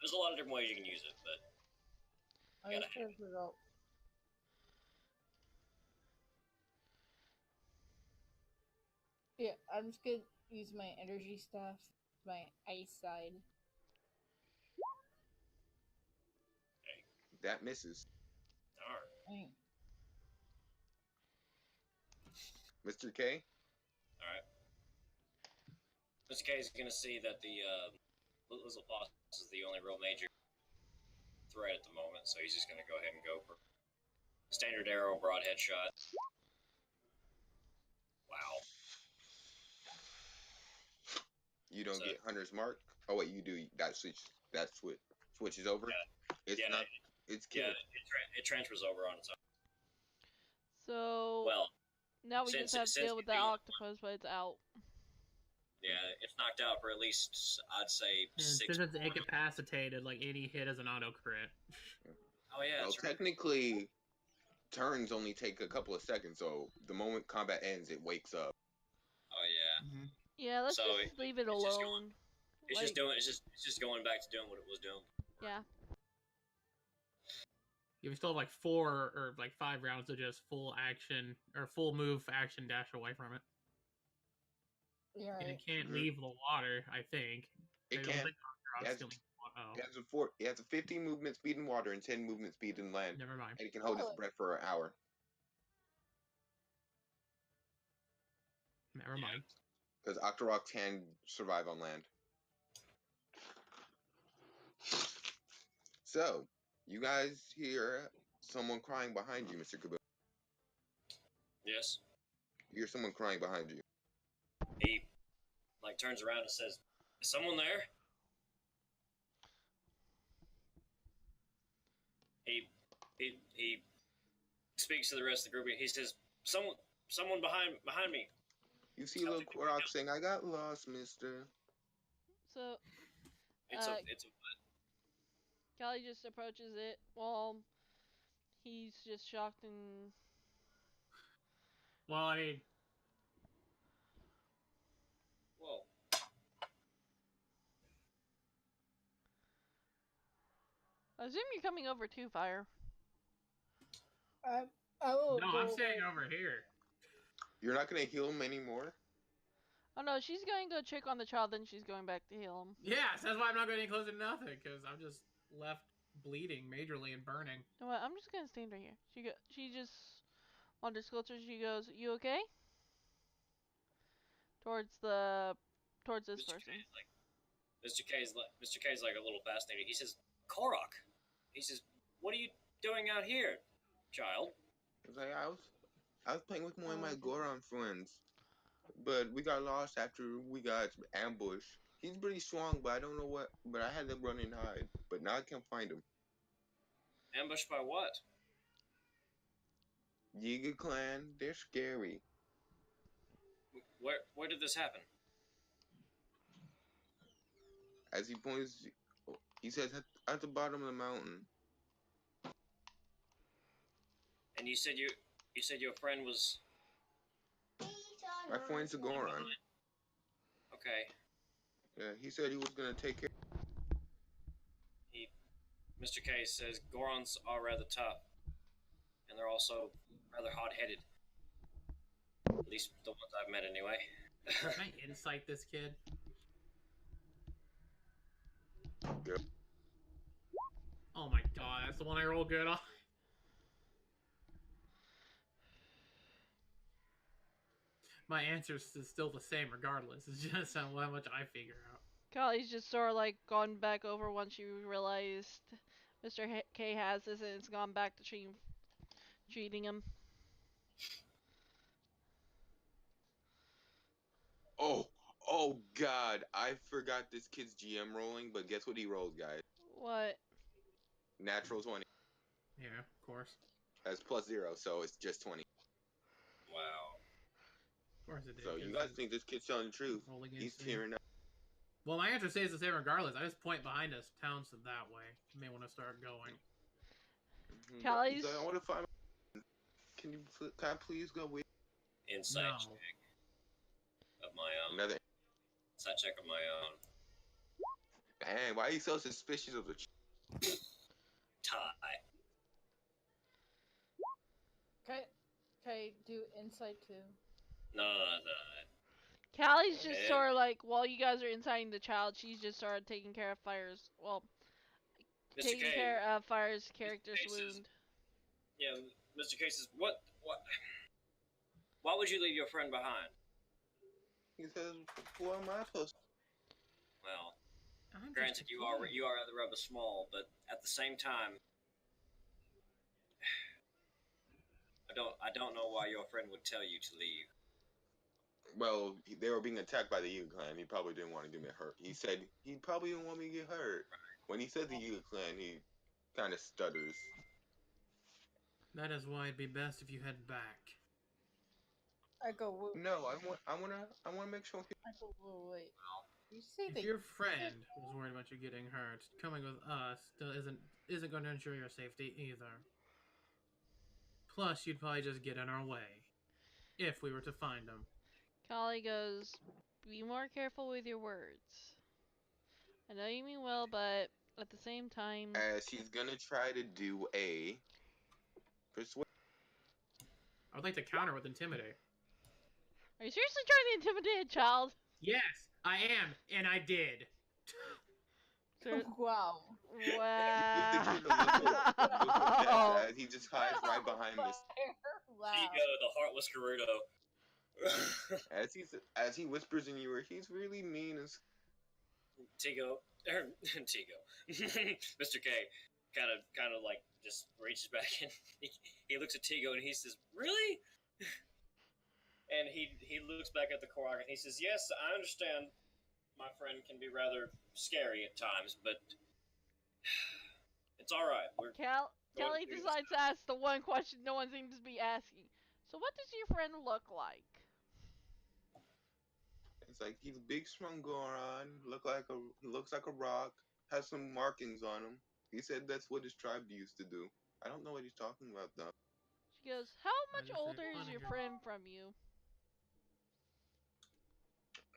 There's a lot of different ways you can use it, but I just figured it out. Yeah, I'm just gonna use my energy stuff, my ice side. That misses. darn. Mr. K? Alright. Mr. K is going to see that the Lizzle Boss is the only real major threat at the moment, so he's just going to go ahead and go for standard arrow broadhead shot. Wow. You don't get Hunter's Mark? Oh, wait, you do. That switches over? Yeah. It's not. It's killed. Yeah, it transfers over on its own. So Well, now we since- just have to since deal with we that do- octopus, but it's out. yeah, it's knocked out for at least, I'd say, And 6 since it's more. incapacitated, like any hit is an auto crit. Oh, yeah, Well, that's right. technically, turns only take a couple of seconds, so the moment combat ends, it wakes up. Yeah, let's So just leave it it's just alone. It's just going back to doing what it was doing. Yeah. You still have like 4 or like 5 rounds of just full action or full move action dash away from it. Yeah. And it can't Mhm. leave the water, I think. It I don't can. think It has, it has a 15 movement speed in water and 10 movement speed in land. Never mind. And it can hold its Oh. breath for an hour. Never mind. Because Octorok can survive on land. So, you guys hear someone crying behind you, Mr. Kaboom. Yes. You hear someone crying behind you. He like turns around and says, "Is someone there?" He speaks to the rest of the group. He says, "Someone behind me." You see little Korok saying, "I got lost, mister." So, It's Uh, a Callie just approaches it while he's just shocked and. Well, I mean, whoa. I assume you're coming over to Fire. I will no, go I'm over. staying over here. You're not going to heal him anymore? Oh no, she's going to go check on the child, then she's going back to heal him. Yes, that's why I'm not going any closer to nothing, because I'm just left bleeding majorly and burning. You know what? I'm just gonna stand right here. She just wanders closer. She goes, "You okay?" Towards this Mr. person. Mr. K's like a little fascinated. He says, "Korok." He says, "What are you doing out here, child?" I was like, I was playing with one of my Okay. Goron friends. But we got lost after we got ambushed. He's pretty strong, but I don't know what. But I had to run and hide. But now I can't find him. Ambushed by what? Yiga clan, they're scary. Where did this happen? As he points, he says at the bottom of the mountain. And you said your friend was My friend's a Goron. okay. Yeah, he said he was gonna take care. Mr. K says Gorons are rather tough, and they're also rather hot-headed. At least the ones I've met, anyway. Can I insight this kid? Yep. Oh my god, that's the one I rolled good on. My answer is still the same regardless. It's just how much I figure out. Kylie's just sort of like gone back over once you realized Mr. K has this, and it's gone back to treating him. Oh God! I forgot this kid's GM rolling, but guess what he rolled, guys? What? Natural 20. Yeah, of course. That's +0, so it's just 20. Wow. Of course it did. So you guys think this kid's telling the truth? He's tearing up. Well, my answer stays the same regardless. I just point behind us, Townsend that way. You may want to start going. Callie's. He's like, I want to find. Can I please go with? Insight No. check of my own. Another. Insight check of my own. Dang, why are you so suspicious of the? Tie. Okay, do insight too. No. Callie's just Okay. sort of like, while you guys are inciting the child, she's just sort of taking care of Fire's. Well, Mr. taking K, care of Fire's character's K says- wound. Yeah, Mr. K says, what? Why would you leave your friend behind? He says, "What am I supposed?" Well, I'm granted, just you are rather small, but at the same time, I don't know why your friend would tell you to leave. Well, they were being attacked by the Yiga clan. He probably didn't want to get me hurt. He said he probably didn't want me to get hurt. When he said the Yiga clan, he kind of stutters. That is why it'd be best if you head back. I go. No, I wanna make sure. I go. Wait. You say If your friend was worried about you getting hurt, coming with us still isn't going to ensure your safety either. Plus, you'd probably just get in our way if we were to find him. Callie goes, Be more careful with your words. I know you mean well, but at the same time... As he's gonna try to do a persuade. I would like to counter with intimidate. Are you seriously trying to intimidate a child? Yes, I am, and I did. Wow. Gives the kid a Wow. look of death as he just hides right behind this. Wow. Tigo, the heartless Gerudo. As he whispers in your ear, he's really mean as. Tigo, Tigo, Mr. K, kind of like just reaches back and he looks at Tigo and he says, "Really?" And he looks back at the Korok and he says, "Yes, I understand. My friend can be rather scary at times, but it's all right. We're Kelly decides to ask the one question no one seems to be asking. So what does your friend look like? It's like he's big, strong Goron. He looks like a rock. Has some markings on him. He said that's what his tribe used to do. I don't know what he's talking about though. She goes, how I much just said older is your Punisher. friend from you?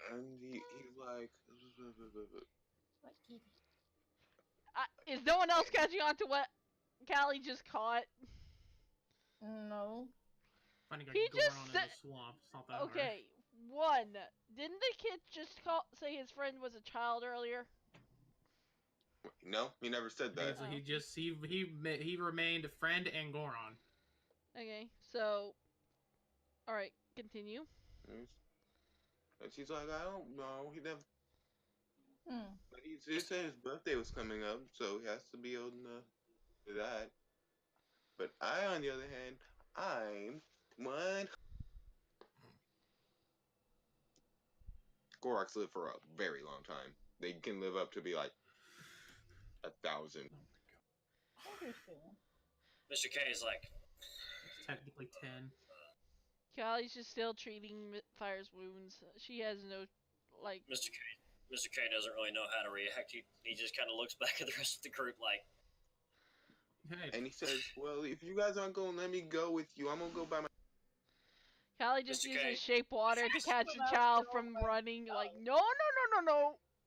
And he's like, Is no one else catching on to what Callie just caught? No. Finding a He Goron just in said- the swamp. It's not that hard. Okay, one. Didn't the kid just say his friend was a child earlier? no, he never said that. He remained a friend and Goron. Okay, so... Alright, continue. And she's like, I don't know. He never. Hmm. But he said his birthday was coming up, so he has to be old enough for that. But I, on the other hand, I'm one. Goroks live for a very long time. They can live up to be like 1,000. Interesting. Mr. K is like, It's technically 10. Callie's just still treating Fire's wounds. She has no, like... Mr. K doesn't really know how to react. He just kind of looks back at the rest of the group like, Hey, And he says, well, if you guys aren't going to let me go with you, I'm going to go by my. Callie just Mr. uses K. shape water to catch the child from running. Like, no.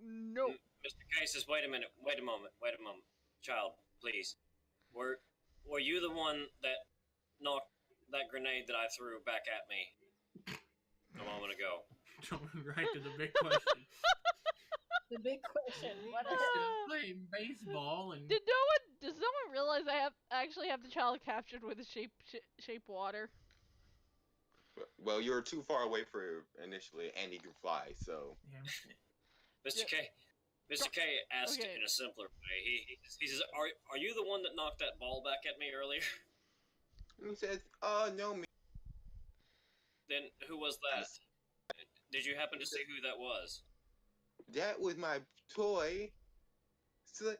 Mr. K says, wait a moment. Child, please. Were you the one that knocked that grenade that I threw back at me a moment ago? jumping right to the big question. The big question. What is Instead it? of playing baseball and Does no one realize I actually have the child captured with a shape water? Well, you're too far away for initially, and he can fly, so. yeah. Mr. K. Mr. K asked Okay. in a simpler way. He says, are you the one that knocked that ball back at me earlier? And he says, oh, no, me. Then who was that? Did you happen to see who that was? That was my toy. So,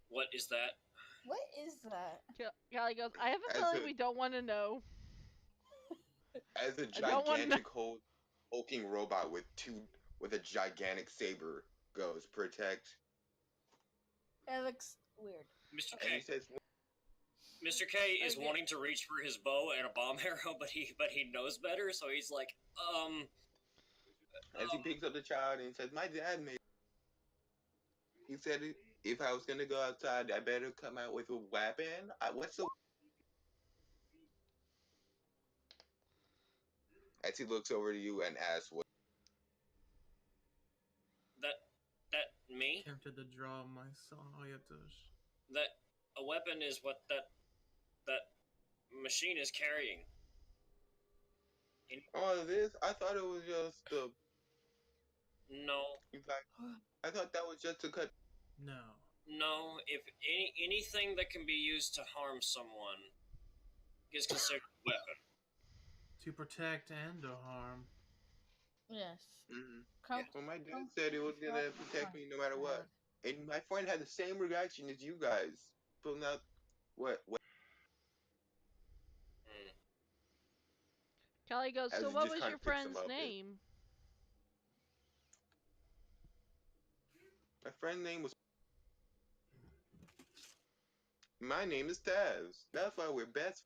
What is that? What is that? Callie goes, I have a As feeling a- we don't want to know. as a I don't wanna gigantic hulking robot with a gigantic saber goes, protect. It looks weird. Mr. And he K. says, Mr. K is Okay. wanting to reach for his bow and a bomb arrow, but he knows better, so he's like, as he picks up the child and he says, my dad made. He said, if I was gonna go outside, I better come out with a weapon. What's the? As he looks over to you and asks, "What?" that me? Tempted to draw my Sonoyatos. That a weapon is what that machine is carrying. Oh, this? I thought it was just the. No, He's like, I thought that was just to cut. no. If anything that can be used to harm someone is considered a weapon. To protect and to harm. Yes. Mm-hmm. Come. Well, my dad said it was gonna protect me no matter what, and my friend had the same reaction as you guys. So now, what? Hmm. Callie goes, As so he what just was kinda your picks him friend's up, name? My friend's name was. My name is Taz. That's why we're best.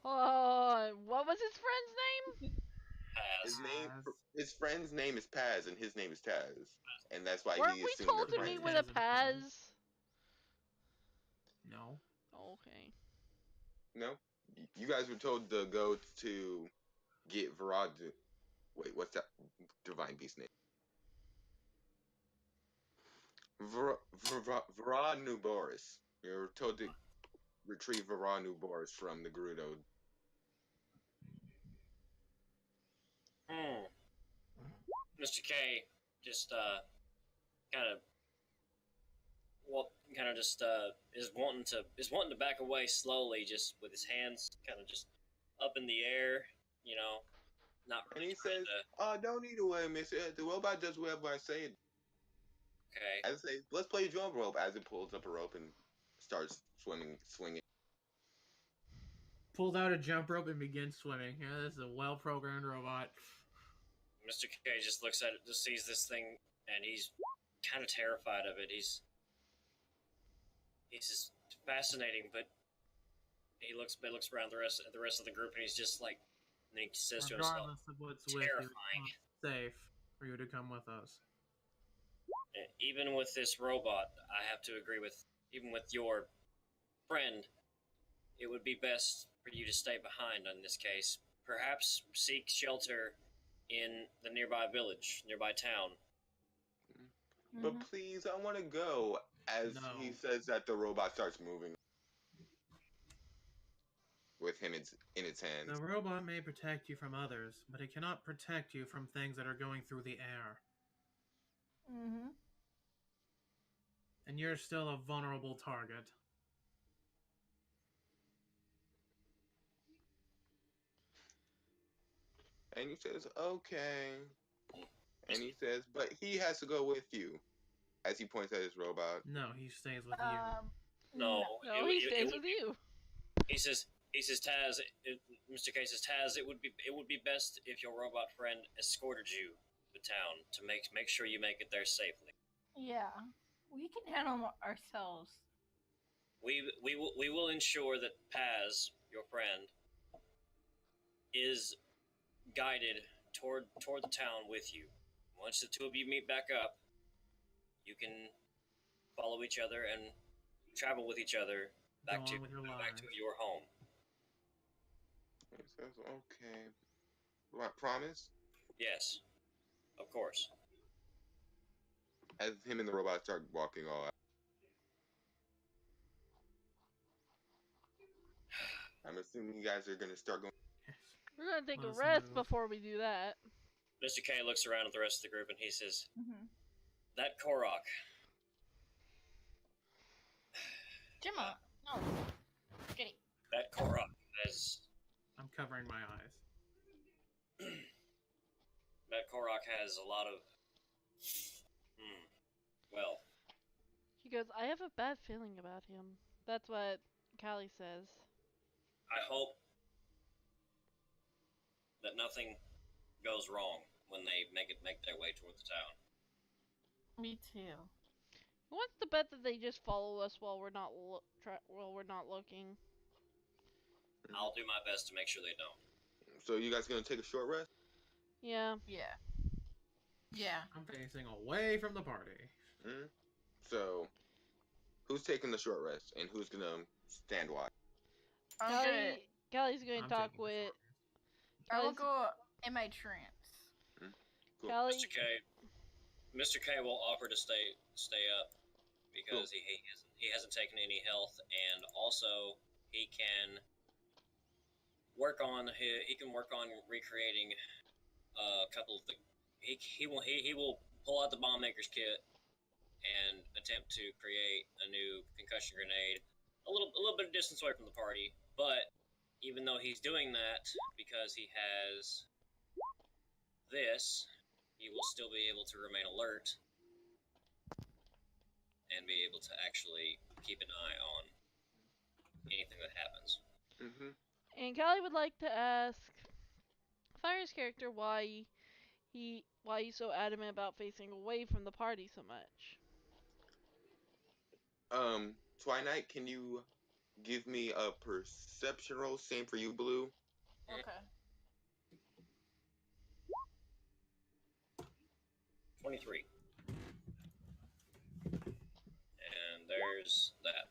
Oh, what was his friend's name? His Paz. name, Paz. his friend's name is Paz, and his name is Taz, and that's why Weren't he we assumed told they're to meet friends. with a Taz and friends. Paz? No. Okay. No, you guys were told to go to get Virad. Wait, what's that divine beast name? Varanuboris. You were told to retrieve Varanuboris from the Gerudo. Hmm. Mr. K just kind of is wanting to back away slowly, just with his hands kind of just up in the air, you know, not And really he trying says, to. "Oh, don't eat away, Mister. The robot does whatever I say." Okay. I say, "Let's play jump rope." As it pulls up a rope and starts swinging. Pulls out a jump rope and begins swimming. Yeah, this is a well-programmed robot. Mr. K just looks at it, just sees this thing, and he's kind of terrified of it. He's just fascinating, but he looks around the rest of the group, and he's just like, and he says to himself, Regardless of what's with you, terrifying. it's safe for you to come with us. Even with this robot, I have to agree with, even with your friend, it would be best for you to stay behind in this case. Perhaps seek shelter in the nearby village, nearby town. But please, I want to go. As No. he says that, the robot starts moving with him in its hands. The robot may protect you from others, but it cannot protect you from things that are going through the air. Mm-hmm. And you're still a vulnerable target. And he says, "Okay." And he says, "But he has to go with you." As he points at his robot. No, he stays with you. No, No, he stays with you. He says, Taz, Mr. K says, Taz, it would be best if your robot friend escorted you to town to make sure you make it there safely. Yeah, we can handle ourselves. We will ensure that Paz, your friend, is guided toward the town with you. Once the two of you meet back up, you can follow each other and travel with each other back to your home. He says, "Okay." What, promise? Yes, of course. As him and the robot start walking all out. I'm assuming you guys are going to start going. We're gonna take a Let's rest move. before we do that. Mr. K looks around at the rest of the group and he says, Mm-hmm. that Korok. Gemma, no. Kitty. That Korok has... I'm covering my eyes. That Korok has a lot of... well... He goes, I have a bad feeling about him. That's what Callie says. I hope that nothing goes wrong when they make their way toward the town. Me too. Who wants to bet that they just follow us while we're not looking? I'll do my best to make sure they don't. So you guys going to take a short rest? Yeah. Yeah. Yeah. I'm facing away from the party. Mm-hmm. So, who's taking the short rest and who's going to stand watch? Callie's going to talk taking the with... short rest. I will go in my trance. Cool. Callie... Mr. K will offer to stay up because Cool. he hasn't taken any health, and also he can work on recreating a couple of the he will pull out the bomb maker's kit and attempt to create a new concussion grenade a little bit of distance away from the party. But even though he's doing that, because he has this, he will still be able to remain alert and be able to actually keep an eye on anything that happens. Mm-hmm. And Callie would like to ask Fire's character why he's so adamant about facing away from the party so much. Twilight, can you give me a perception roll? Same for you, Blue. Okay. 23. And there's that.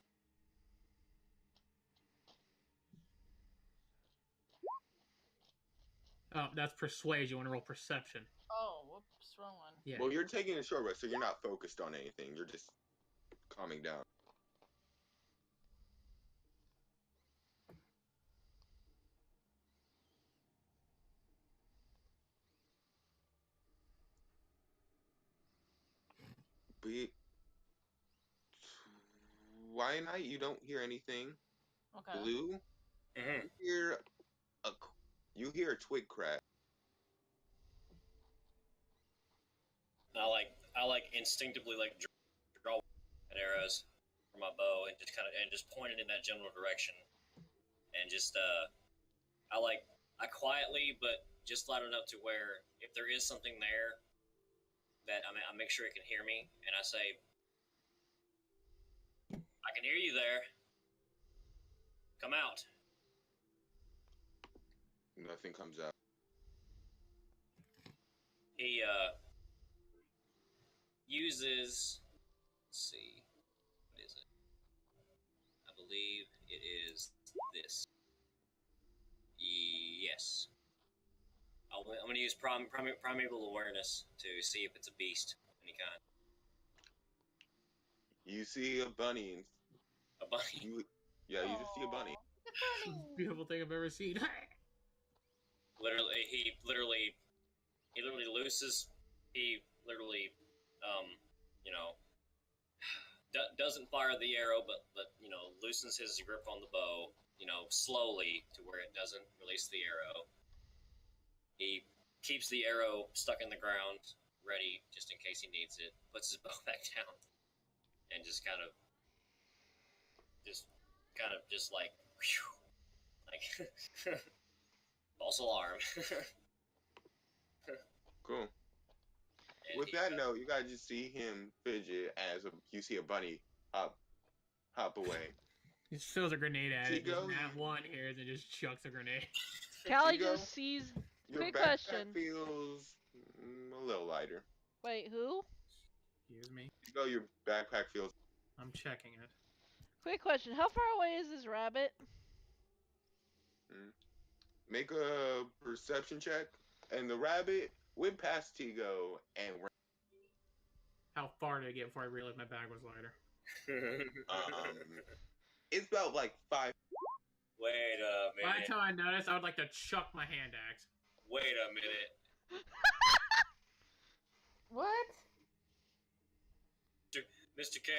Oh, that's persuade. You want to roll perception. Oh, whoops, wrong one. Yeah. Well, you're taking a short rest, so you're not focused on anything. You're just calming down. But why night? You don't hear anything. Okay. Blue, Mm-hmm. you hear a twig crack. I like instinctively like draw arrows from my bow and just point it in that general direction, and just I quietly but just loud enough to where if there is something there, that I make sure it can hear me, and I say, I can hear you there. Come out. Nothing comes out. He uses. Let's see. What is it? I believe it is this. Yes. I'm going to use primeval awareness to see if it's a beast of any kind. You see a bunny. A bunny. You just see a bunny. The bunny. Beautiful thing I've ever seen. He literally looses. He literally, you know, doesn't fire the arrow, but loosens his grip on the bow, slowly to where it doesn't release the arrow. He keeps the arrow stuck in the ground, ready just in case he needs it. Puts his bow back down, and just kind of like, whew, like false alarm. Cool. With that note, you guys just see him fidget as you see a bunny hop away. He just throws a grenade at it. Just Tigo, that one here, and just chucks a grenade. Callie Tigo, just sees. your Quick backpack question. feels a little lighter. Wait, who? Excuse me. Tigo, your backpack feels. I'm checking it. Quick question. How far away is this rabbit? Make a perception check, and the rabbit went past Tigo and ran. How far did I get before I realized my bag was lighter? It's about like 5. Wait a By minute. the time I noticed, I would like to chuck my hand axe. Wait a minute. What? Mr. K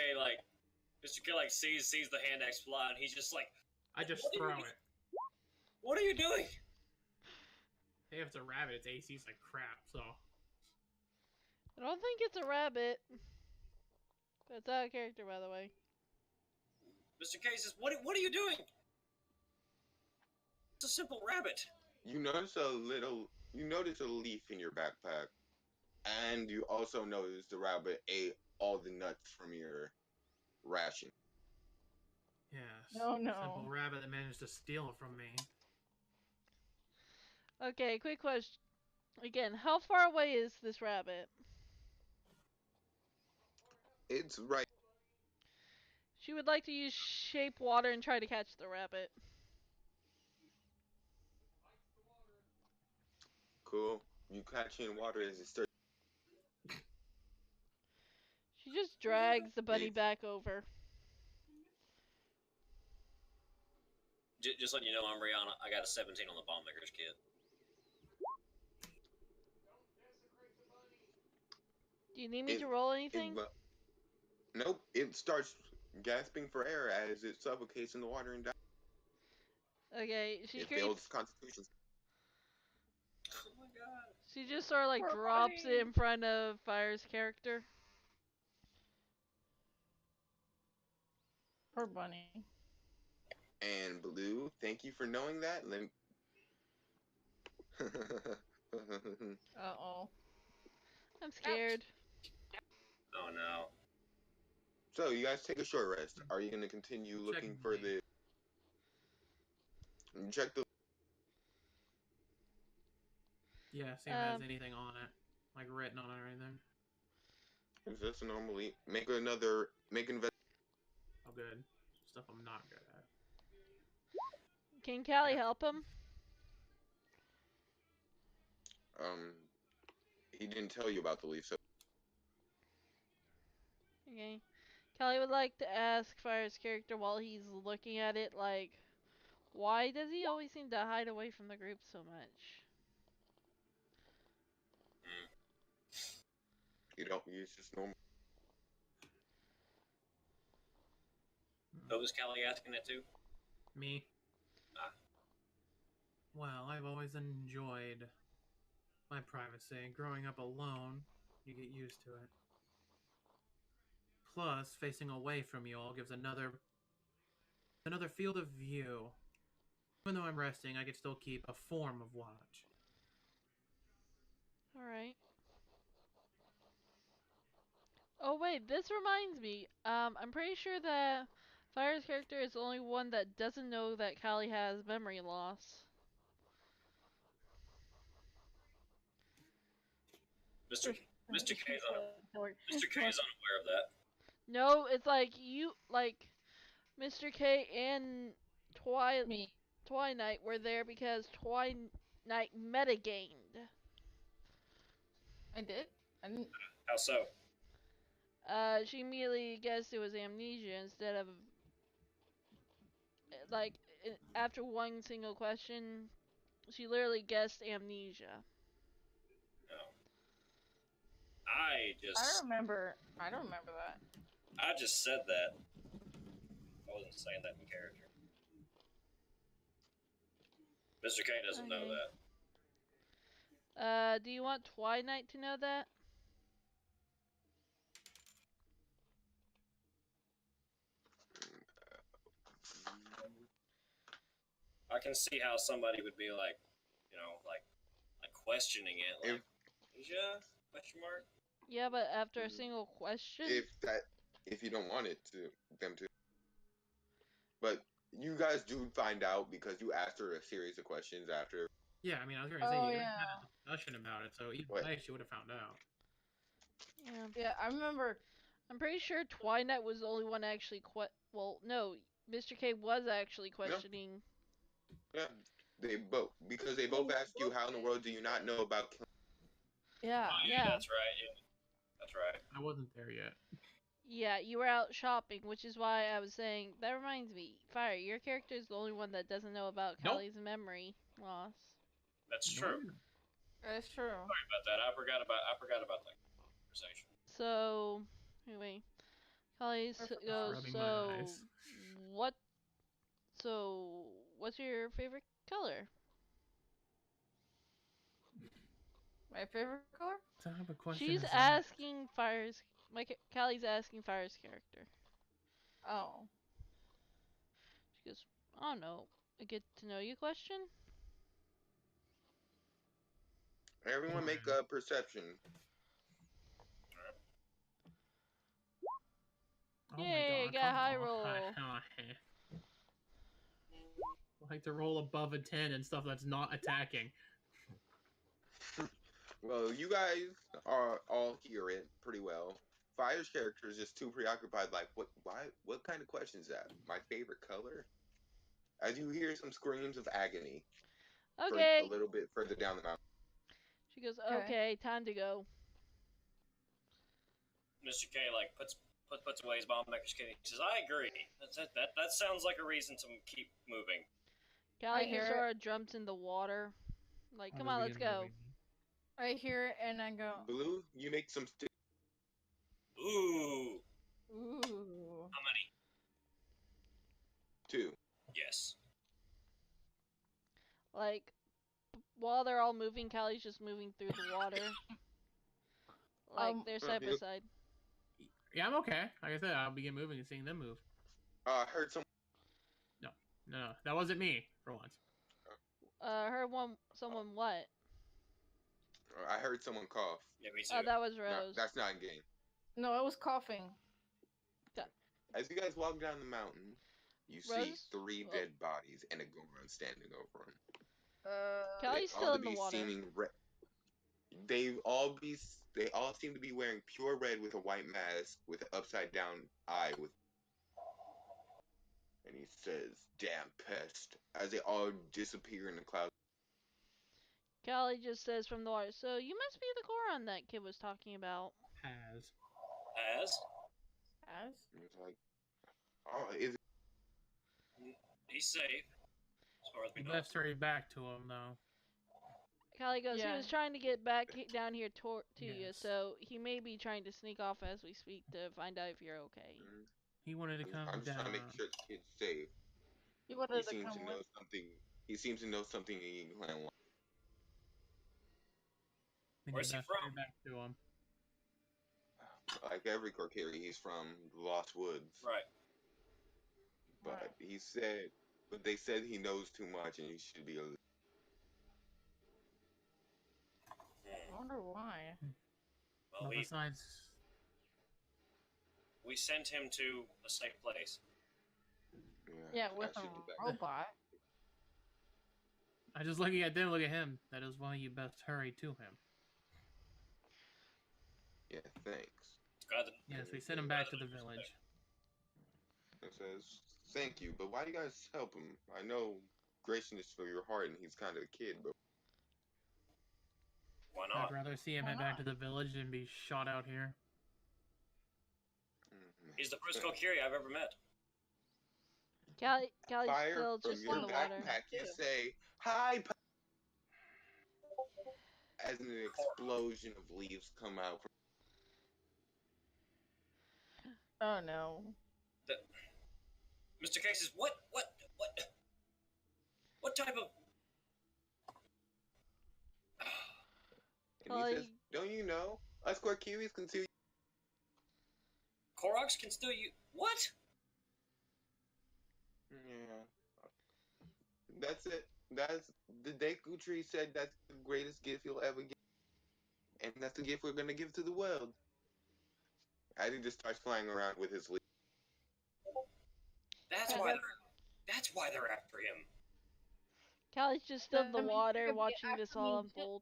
sees the hand axe fly, and he's just like, I just What are throw you- it. "What are you doing?" Hey, if it's a rabbit, its AC's like crap, so. I don't think it's a rabbit. That's out of character, by the way. Mr. K says, "What are you doing?" It's a simple rabbit. You notice a leaf in your backpack, and you also notice the rabbit ate all the nuts from your ration. Yes. No, no. Simple rabbit that managed to steal it from me. Okay, quick question. Again, how far away is this rabbit? It's right. She would like to use shape water and try to catch the rabbit. Cool. You catch it in water as it starts. She just drags the bunny It's- back over. Just letting you know, I'm Rihanna. I got a 17 on the bomb maker's kit. Do you need me to roll anything? Nope. It starts gasping for air as it suffocates in the water and dies. Okay, she It creates. fails Constitution. Oh my god. She just sort of like Poor drops bunny. it in front of Fire's character. Poor bunny. And Blue, thank you for knowing that. Let me... Uh-oh. I'm scared. Oh no. So you guys take a short rest. Are you going to continue looking Checking for the- the? Check the. Yeah, see if it has anything on it. Like written on it or anything. It's just normally make another Oh, good. Stuff I'm not good at. Can Callie help him? He didn't tell you about the leaf, so Okay. Callie would like to ask Fire's character while he's looking at it, like, why does he always seem to hide away from the group so much? you don't. It's just normal. Who was Kelly asking it to? Me. Ah. Well, I've always enjoyed my privacy. Growing up alone, you get used to it. Plus, facing away from you all gives another field of view. Even though I'm resting, I can still keep a form of watch. Alright. Oh wait, this reminds me. I'm pretty sure that Fire's character is the only one that doesn't know that Callie has memory loss. Mr. Mr. K is Mr. K is unaware of that. No, it's like Mr. K and Me. Twilight were there because Twilight metagamed. I did? I didn't. How so? She immediately guessed it was amnesia instead of after one single question, she literally guessed amnesia. No. I don't remember that. I just said that. I wasn't saying that in character. Mr. K doesn't know Okay. that. Do you want Twilight to know that? I can see how somebody would be like, like questioning it, like, Asia? Question mark? Yeah, but after a single question. If you don't want it to them to, but you guys do find out because you asked her a series of questions after. Yeah, I mean, I was gonna say you guys had a discussion about it, so either way, she would have found out. Yeah. Yeah, I remember. I'm pretty sure Twilight was the only one actually well, no, Mr. K was actually questioning. Yeah, they both asked you, how in the world do you not know about killing? Yeah. Oh, yeah, that's right. Yeah. That's right. I wasn't there yet. Yeah, you were out shopping, which is why I was saying, that reminds me, Fire, your character is the only one that doesn't know about Callie's memory loss. That's true. That's true. Sorry about that. I forgot about that conversation. So, anyway, Callie goes, what's your favorite color? My favorite color? What type of question She's is asking Callie's asking Fire's character. Oh. She goes, I don't know, a get to know you question? Everyone make a perception. Oh Yay, my god, got a high roll. I like to roll above a 10 and stuff that's not attacking. Well, you guys are all hear it pretty well. Fire's character is just too preoccupied, like, what kind of question is that? My favorite color? As you hear some screams of agony. Okay. A little bit further down the mountain. She goes, okay, time to go. Mr. K puts away his bomb maker's kit. He says, I agree. That sounds like a reason to keep moving. Callie just sort of jumps in the water. Like, come on, let's go. I hear it and I go, Blue, you make some Ooh. Ooh. How many? 2. Yes. Like, while they're all moving, Callie's just moving through the water. Like, they're side by side. Yeah, I'm okay. Like I said, I'll begin moving and seeing them move. I heard some. No, that wasn't me, for once. Heard someone what? I heard someone cough. Yeah, me too. Oh, that was Rose. No, that's not in game. No, I was coughing. As you guys walk down the mountain, you see 3 dead bodies and a Goron standing over them. Callie's still in the water. They all seem to be wearing pure red with a white mask with an upside down eye with, and he says, "Damn pest," as they all disappear in the clouds. Callie just says from the water, so you must be the Goron that kid was talking about. Has. As As? And it's like, oh, is he's safe, as far as we You know. best hurry back to him, though. Callie goes, he Yeah. was trying to get back down here to you, Yes. so he may be trying to sneak off as we speak to find out if you're okay. He wanted to come I'm just down. trying to make sure the kid's safe. He He wanted to seems come to know with. something. He seems to know something in Clan wants. Then Where's you he best hurry from? back to him. Like every Korkiri, he's from the Lost Woods. Right. But Right. they said he knows too much and he should be. I wonder why. Well, But besides, we sent him to a safe place. Yeah, with I a should do that. robot. I just looking at them, look at him. That is why you best hurry to him. Yeah, thanks. Glad that, Yes, we sent him back to the village. It says, thank you, but why do you guys help him? I know graciousness for your heart and he's kind of a kid, but why not? I'd rather see him Why head back not? to the village than be shot out here. He's the first Kokiri I've ever met. Callie's Fire still from just your in the water. backpack. You Too. say, hi, as an explosion of leaves come out from. Oh no. Mr. Cases, what type of? And he says, don't you know? Us Korkiris can see. Koroks can still use what? Yeah. That's it. That's the Deku tree said that's the greatest gift you'll ever get. And that's the gift we're gonna give to the world. As he just starts flying around with his leaves. That's why they're after him. Callie's just still in the I mean, water could be watching this after all me, unfold.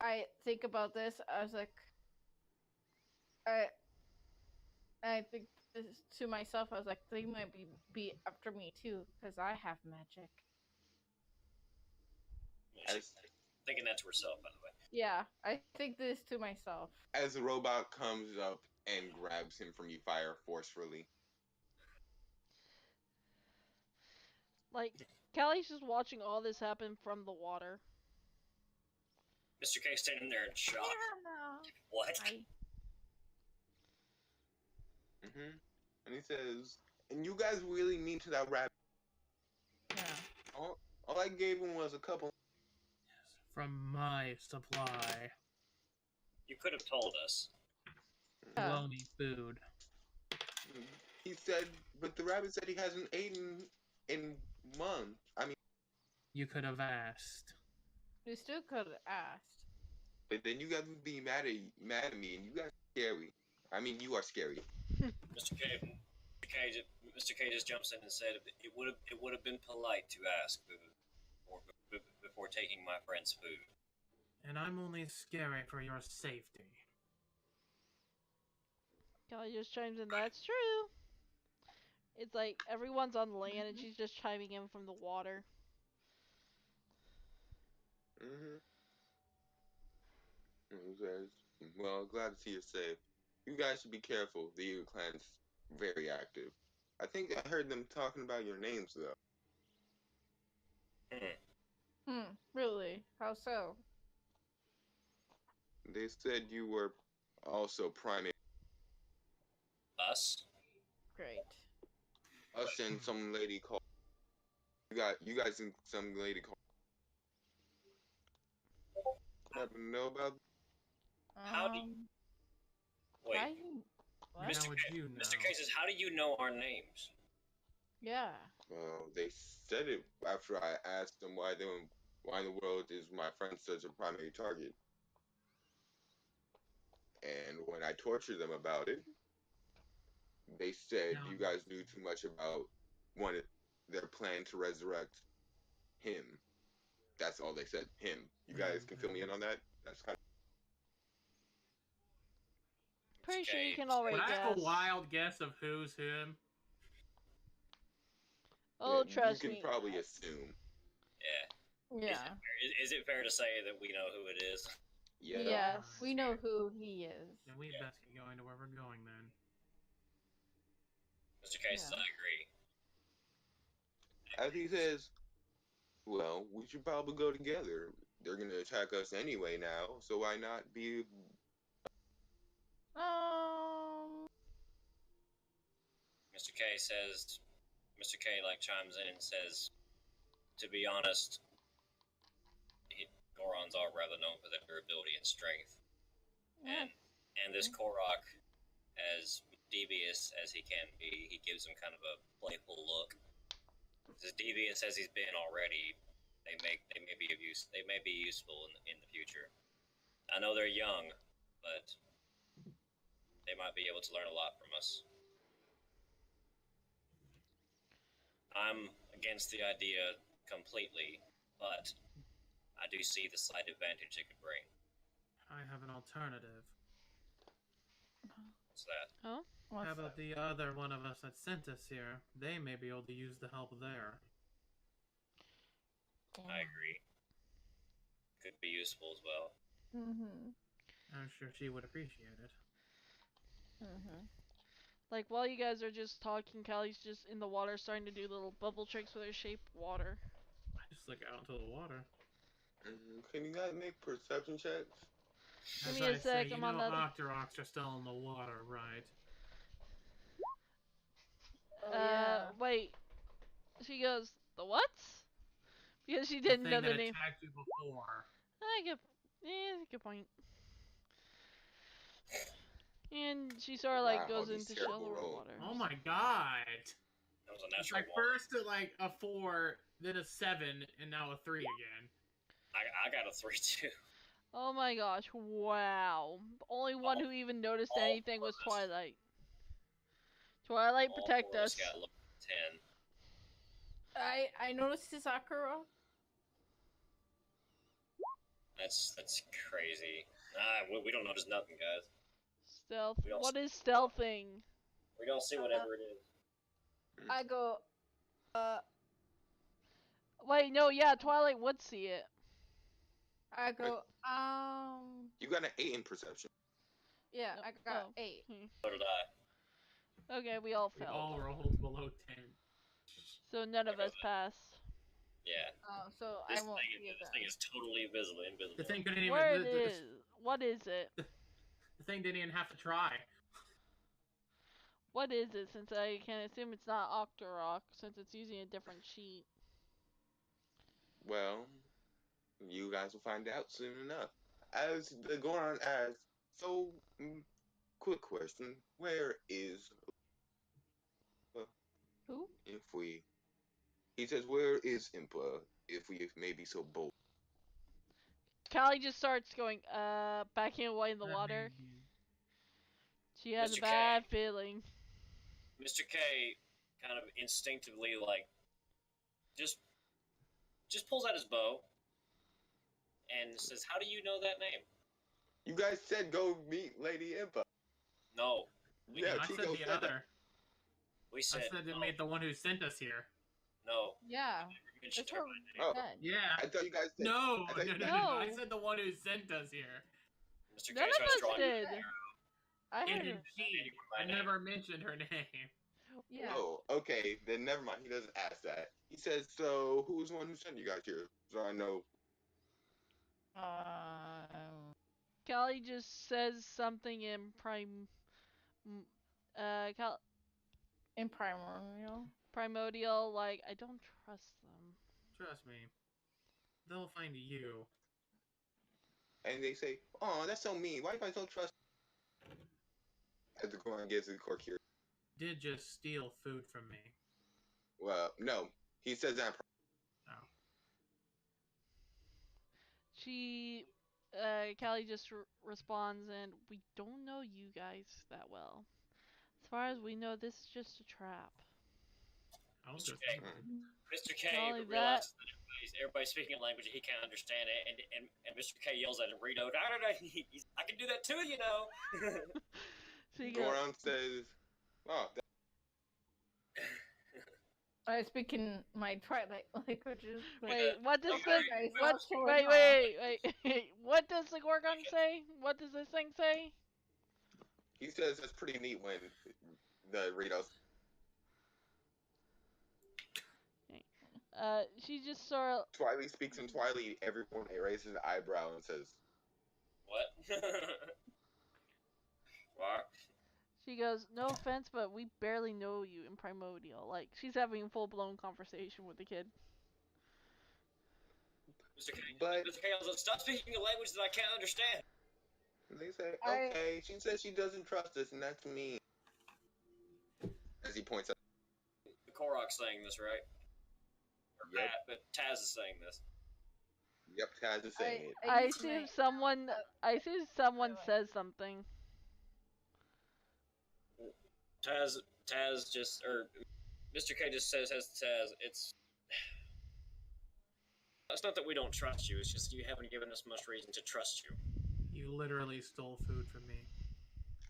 I think about this. I was like, I think this to myself. I was like, they might be after me too, because I have magic. She's thinking that to herself, by the way. Yeah, I think this to myself. As the robot comes up and grabs him from you fire forcefully. Like, Callie's just watching all this happen from the water. Mr. K standing there in shock. Yeah, no. What? And he says, and you guys really mean to that rabbit. Yeah. All I gave him was a couple. From my supply. You could have told us. Blow me food. He said, but the rabbit said he hasn't eaten in months. I mean, You could have asked. You still could have asked. but then you guys would be mad at me, and you guys are scary. I mean, you are scary. Mr. K just jumps in and said it would have been polite to ask before taking my friend's food. And I'm only scary for your safety. Callie just chimes in, that's true. It's like everyone's on land and she's just chiming in from the water. He says, well, glad to see you're safe. You guys should be careful. The Eagle Clan's very active. I think I heard them talking about your names, though. Really? How so? They said you were also primate. Us? Great. Us and some lady called. You guys and some lady called. Happen to know about? How do you... Wait. What? Mr. How would you know? Mr. K says, how do you know our names? Yeah. Well, they said it after I asked them why in the world is my friend such a primary target. And when I tortured them about it, they said you guys knew too much about their plan to resurrect him. That's all they said. Him. You guys can fill me in on that? That's kind Pretty sure you okay. can already Would I have a guess. wild guess of who's him? Oh, you trust can me. probably assume. Yeah. Yeah. Is it fair to say that we know who it is? Yeah. Yes. We know who he is. Then we Yeah. best get going to where we're going then. Mr. K says, Yeah. I agree. As he says, well, we should probably go together. They're gonna attack us anyway now, so why not be? Um. Mr. K like chimes in and says, to be honest, Gorons are rather known for their durability and strength. Yeah. And this Korok, as devious as he can be, he gives him kind of a playful look. As devious as he's been already, they may be of use. They may be useful in the future. I know they're young, but they might be able to learn a lot from us. I'm against the idea completely, but I do see the slight advantage it could bring. I have an alternative. What's that? Huh? What's How about that? the other one of us that sent us here? They may be able to use the help there. I agree. Could be useful as well. Mhm. I'm sure she would appreciate it. Mhm. Like, while you guys are just talking, Callie's just in the water starting to do little bubble tricks with her shape water. I just look out into the water. Can you guys make perception checks? Give As me a I sec, say, you I'm know on the other- Octoroks are still in the water, right? Oh yeah. Wait. She goes, the what? Because she The didn't know thing the that name. attacked you before. Good point. And she sort of Wow, goes these into terrible shallower rolls. water. Oh my god! That was a It's natural like one. first a 4, then a 7, and now a 3 again. I got a 3 too. Oh my gosh, wow. The only one who even noticed all anything four was of us. Twilight. Twilight, All protect 4 of us us. got 10. I noticed his Sakura. That's crazy. We don't notice nothing, guys. Stealth. We don't What see- is stealthing? We don't see whatever it is. I go. Wait, no, yeah, Twilight would see it. I go. You got an 8 in perception. Yeah, No, I got oh. 8. So did I. Okay, we all We failed. all rolled below 10. So none of us passed. Yeah. So This I won't thing, be this thing is totally invisible. The thing couldn't even. Where it is? What is it? The thing didn't even have to try. What is it? Since I can assume it's not Octorok, since it's using a different sheet. Well, you guys will find out soon enough. As the Goron asks, so, quick question: where is Who? if we? He says, "Where is Impa? If we may be so bold." Callie just starts going, backing away in the water. She has Mr. a bad feeling. Mr. K kind of instinctively just pulls out his bow and says, "How do you know that name?" You guys said go meet Lady Impa. No, Yeah, I said Chico the said that. other. we I said said to no. meet the one who sent us here. No, Yeah. we mentioned That's her what by Oh. name. said. Yeah. I thought you guys said. No, I no, thought no, you no, guys- no. No. I said the one who sent us here. Mr. None K of starts us drawing did. I heard Hidden her. G. I never mentioned her name. Yeah. Oh, okay. Then never mind. He doesn't ask that. He says, "So who's the one who sent you guys here?" So I know. Callie just says something in In Primordial. primordial, like, I don't trust them. Trust me. They'll find you. And they say, "Oh, that's so mean. Why do you guys don't trust?" As the Goron gets the cork here. Did just steal food from me. Well, no. He says that. Oh. Callie just responds, and we don't know you guys that well. As far as we know, this is just a trap. I was Mr. just K. thinking. Mr. K Not only realizes that everybody's speaking a language he can't understand it, and Mr. K yells at him, Rito, I can do that too, you know. So you go, Goron says, "Oh, I speak in my Twilight languages. But wait, what does okay, the guys, what? I'll show Wait, it wait, wait, wait. What does the Gorgon say? What does this thing say? he says it's pretty neat when the Ritos." She just sort of. Twilight speaks in Twilight. Everyone raises an eyebrow and says, What? What? She goes, no offense, but we barely know you in Primordial. Like, she's having a full-blown conversation with the kid. Mr. K, but Mr. K yells, stop speaking a language that I can't understand. they say, I- okay, she says she doesn't trust us, and that's mean. As he points out, The Korok's saying this, right? Or Yep. Pat, but Taz is saying this. yep, Taz is saying it. I used to assume make- someone says something. Taz just, or Mr. K just says to Taz, it's not that we don't trust you, it's just you haven't given us much reason to trust you. You literally stole food from me.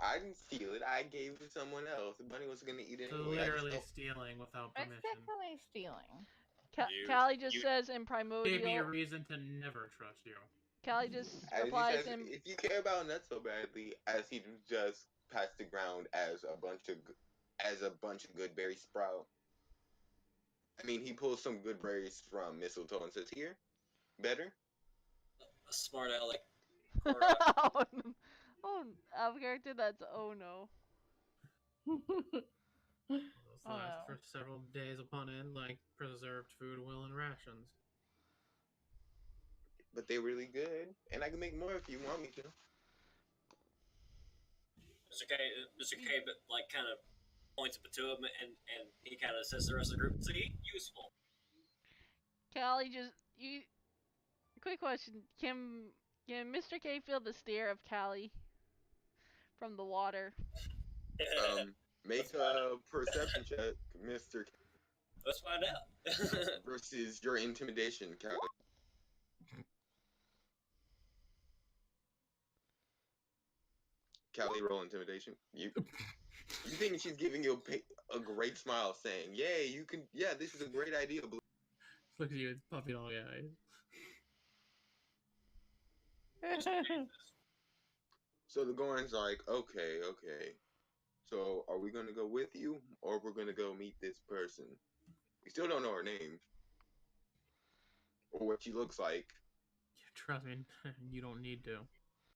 I didn't steal it. I gave it to someone else. The bunny was gonna eat it So anyway. literally stealing without It's permission. definitely stealing. Callie just you- says in Gave me a Primordial. reason to never trust you. Callie just As he replies says, in. if you care about nuts so badly, as he just passed the ground as a bunch of good berry sprout. I mean, he pulls some good berries from mistletoe and says, "Here, better." A smart aleck. Korok. Oh, out of character. That's oh no. Those Oh, last no. for several days upon end, like preserved food, will, and rations. But they're really good, and I can make more if you want me to. Mr. K, but like kind of points up to him, and he kind of says to the rest of the group, "See, useful." Callie just you. Quick question: Can Mr. K feel the stare of Callie from the water? Make a perception check, Mr. Let's find out. versus your intimidation, Callie. Callie, roll intimidation. You think she's giving you a great smile, saying, "Yay, you can. Yeah, this is a great idea." Blue." Look at you, it's puppy dog eyes. So the Goron's like, "Okay, okay. So are we gonna go with you, or we're gonna go meet this person? We still don't know her name or what she looks like." Trust me, you don't need to.